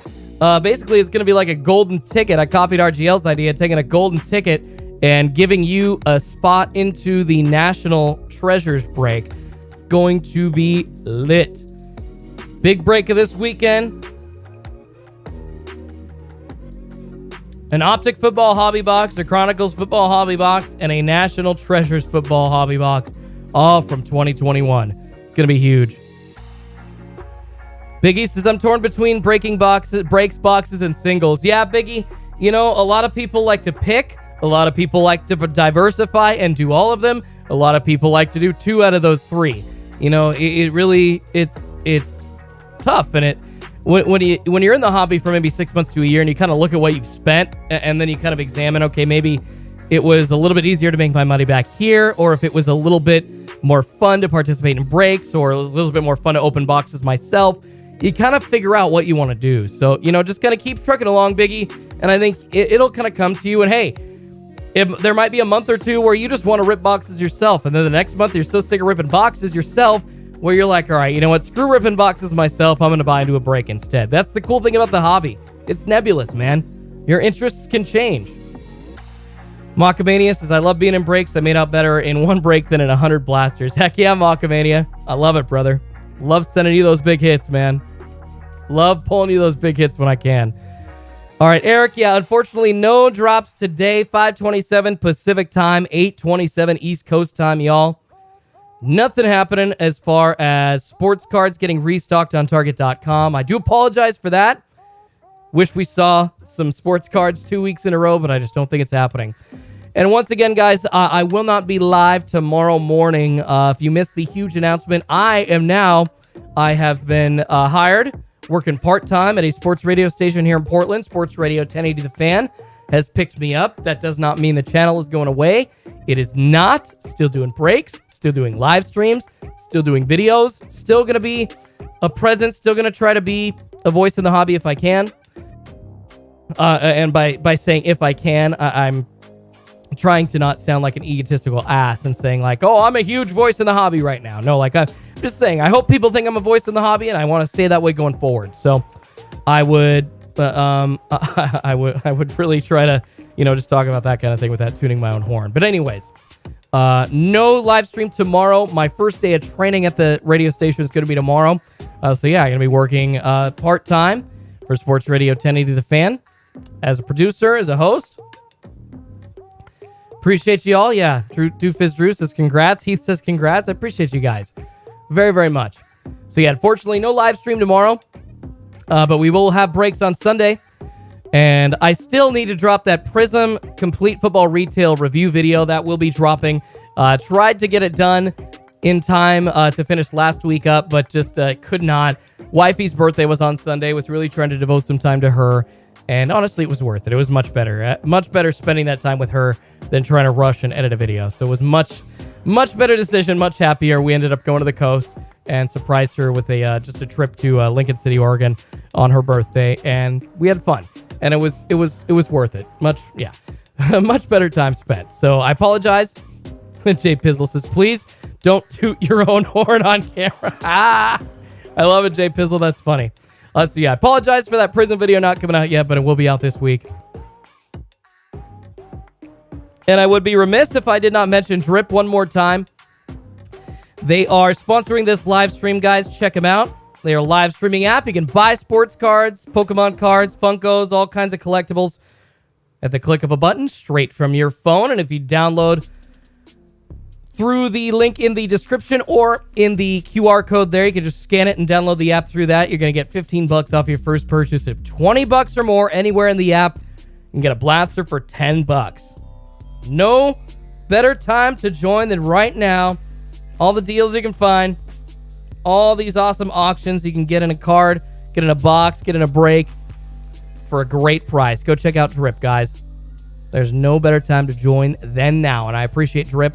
Speaker 5: basically it's going to be like a golden ticket. I copied RGL's idea, taking a golden ticket and giving you a spot into the National Treasures break. It's going to be lit. Big break of this weekend. An Optic Football Hobby Box, a Chronicles Football Hobby Box, and a National Treasures Football Hobby Box, all from 2021. It's going to be huge. Biggie says, I'm torn between breaks boxes, and singles. Yeah, Biggie, you know, a lot of people like to pick. A lot of people like to diversify and do all of them. A lot of people like to do 2 out of those 3. You know, it's tough. And when you're in the hobby for maybe 6 months to a year and you kind of look at what you've spent and then you kind of examine, okay, maybe it was a little bit easier to make my money back here, or if it was a little bit more fun to participate in breaks, or it was a little bit more fun to open boxes myself, you kind of figure out what you want to do. So, you know, just kind of keep trucking along, Biggie, and I think it'll kind of come to you. And hey, there might be a month or 2 where you just want to rip boxes yourself, and then the next month you're so sick of ripping boxes yourself where you're like, all right, you know what, screw ripping boxes myself, I'm going to buy into a break instead. That's the cool thing about the hobby. It's nebulous, man. Your interests can change. Mockmania says, I love being in breaks. I made out better in 1 break than in 100 blasters. Heck yeah, Mockmania. I love it, brother. Love sending you those big hits, man. Love pulling you those big hits when I can. All right, Eric, yeah, unfortunately, no drops today. 5:27 Pacific time, 8:27 East Coast time, y'all. Nothing happening as far as sports cards getting restocked on Target.com. I do apologize for that. Wish we saw some sports cards 2 weeks in a row, but I just don't think it's happening. And once again, guys, I will not be live tomorrow morning. If you missed the huge announcement, I have been hired, working part-time at a sports radio station here in Portland. Sports Radio 1080 The Fan has picked me up. That does not mean the channel is going away. It is not. Still doing breaks, still doing live streams, still doing videos, still going to be a presence, still going to try to be a voice in the hobby if I can. And by saying if I can, I'm trying to not sound like an egotistical ass and saying like, oh, I'm a huge voice in the hobby right now. No, like I'm just saying, I hope people think I'm a voice in the hobby and I want to stay that way going forward. So I would, I would really try to, just talk about that kind of thing without tuning my own horn. But anyways, no live stream tomorrow. My first day of training at the radio station is going to be tomorrow. So yeah, I'm going to be working part-time for Sports Radio 1080 The Fan as a producer, as a host. Appreciate you all. Yeah, Drew says congrats. Heath says congrats. I appreciate you guys very, very much. So yeah, unfortunately, no live stream tomorrow, but we will have breaks on Sunday. And I still need to drop that Prizm Complete Football Retail review video that will be dropping. Tried to get it done in time to finish last week up, but just could not. Wifey's birthday was on Sunday. Was really trying to devote some time to her. And honestly, it was worth it. It was much better spending that time with her than trying to rush and edit a video. So it was much better decision, much happier. We ended up going to the coast and surprised her with just a trip to Lincoln City, Oregon on her birthday. And we had fun. And it was worth it. Much better time spent. So I apologize. Jay Pizzle says, please don't toot your own horn on camera. I love it, Jay Pizzle. That's funny. So yeah, I apologize for that Prizm video not coming out yet, but it will be out this week. And I would be remiss if I did not mention Drip one more time. They are sponsoring this live stream, guys. Check them out. They are a live streaming app. You can buy sports cards, Pokemon cards, Funkos, all kinds of collectibles at the click of a button straight from your phone. And if you download through the link in the description or in the QR code there, you can just scan it and download the app through that. You're going to get $15 off your first purchase of $20 or more anywhere in the app. You can get a blaster for $10. No better time to join than right now. All the deals you can find, all these awesome auctions you can get in a card, get in a box, get in a break for a great price. Go check out Drip, guys. There's no better time to join than now, and I appreciate Drip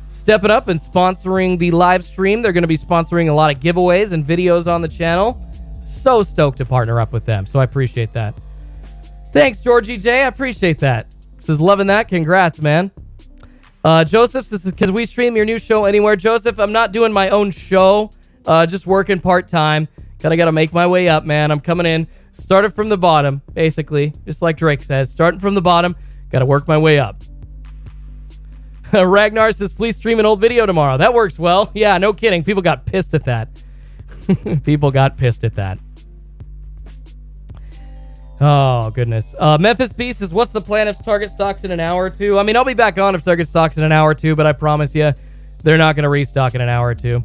Speaker 5: stepping up and sponsoring the live stream. They're going to be sponsoring a lot of giveaways and videos on the channel. So stoked to partner up with them, so I appreciate that. Thanks, Georgie J. I appreciate that. Says, loving that. Congrats, man. Joseph, this is because we stream your new show anywhere. Joseph, I'm not doing my own show. Just working part-time. Kind of got to make my way up, man. I'm coming in. Started from the bottom, basically. Just like Drake says. Starting from the bottom. Got to work my way up. Ragnar says, please stream an old video tomorrow. That works well. Yeah, no kidding. People got pissed at that. People got pissed at that. Oh, goodness. Memphis Beast says, what's the plan if Target stocks in an hour or two? I mean, I'll be back on if Target stocks in an hour or two, but I promise you, they're not going to restock in an hour or two.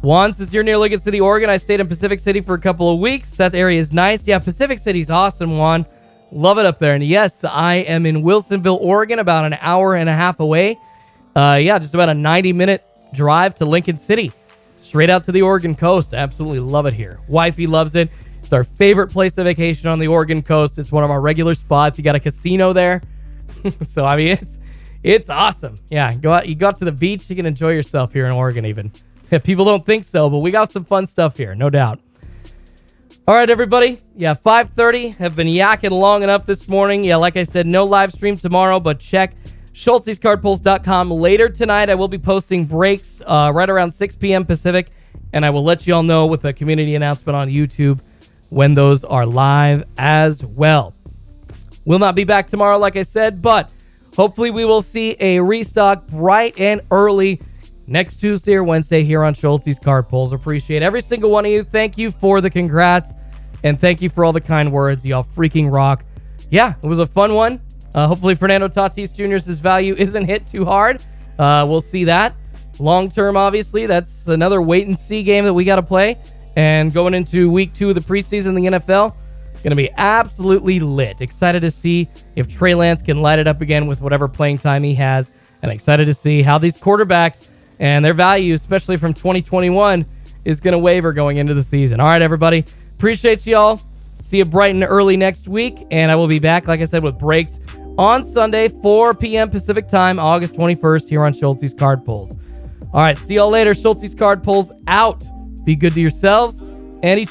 Speaker 5: Juan says, you're near Lincoln City, Oregon. I stayed in Pacific City for a couple of weeks. That area is nice. Yeah, Pacific City's awesome, Juan. Love it up there. And yes, I am in Wilsonville, Oregon, about an hour and a half away. Just about a 90-minute drive to Lincoln City. Straight out to the Oregon coast. Absolutely love it here. Wifey loves it. It's our favorite place to vacation on the Oregon coast. It's one of our regular spots. You got a casino there. So, I mean, it's awesome. Yeah, go out. You go out to the beach. You can enjoy yourself here in Oregon even. People don't think so, but we got some fun stuff here, no doubt. All right, everybody. Yeah, 5:30. Have been yakking long enough this morning. Yeah, like I said, no live stream tomorrow, but check SCHULTZY'Scardpulls.com later tonight. I will be posting breaks right around 6 p.m. Pacific, and I will let you all know with a community announcement on YouTube when those are live as well. We'll not be back tomorrow, like I said, but hopefully we will see a restock bright and early next Tuesday or Wednesday here on Schultzy's Card Pulls. Appreciate every single one of you. Thank you for the congrats, and thank you for all the kind words. Y'all freaking rock. Yeah, it was a fun one. Hopefully Fernando Tatis Jr.'s value isn't hit too hard. We'll see that. Long term, obviously, that's another wait-and-see game that we got to play. And going into week 2 of the preseason in the NFL, going to be absolutely lit. Excited to see if Trey Lance can light it up again with whatever playing time he has. And excited to see how these quarterbacks and their value, especially from 2021, is going to waver going into the season. All right, everybody. Appreciate y'all. See you bright and early next week. And I will be back, like I said, with breaks on Sunday, 4 p.m. Pacific time, August 21st, here on Schultzy's Card Pulls. All right, see y'all later. Schultzy's Card Pulls out. Be good to yourselves and each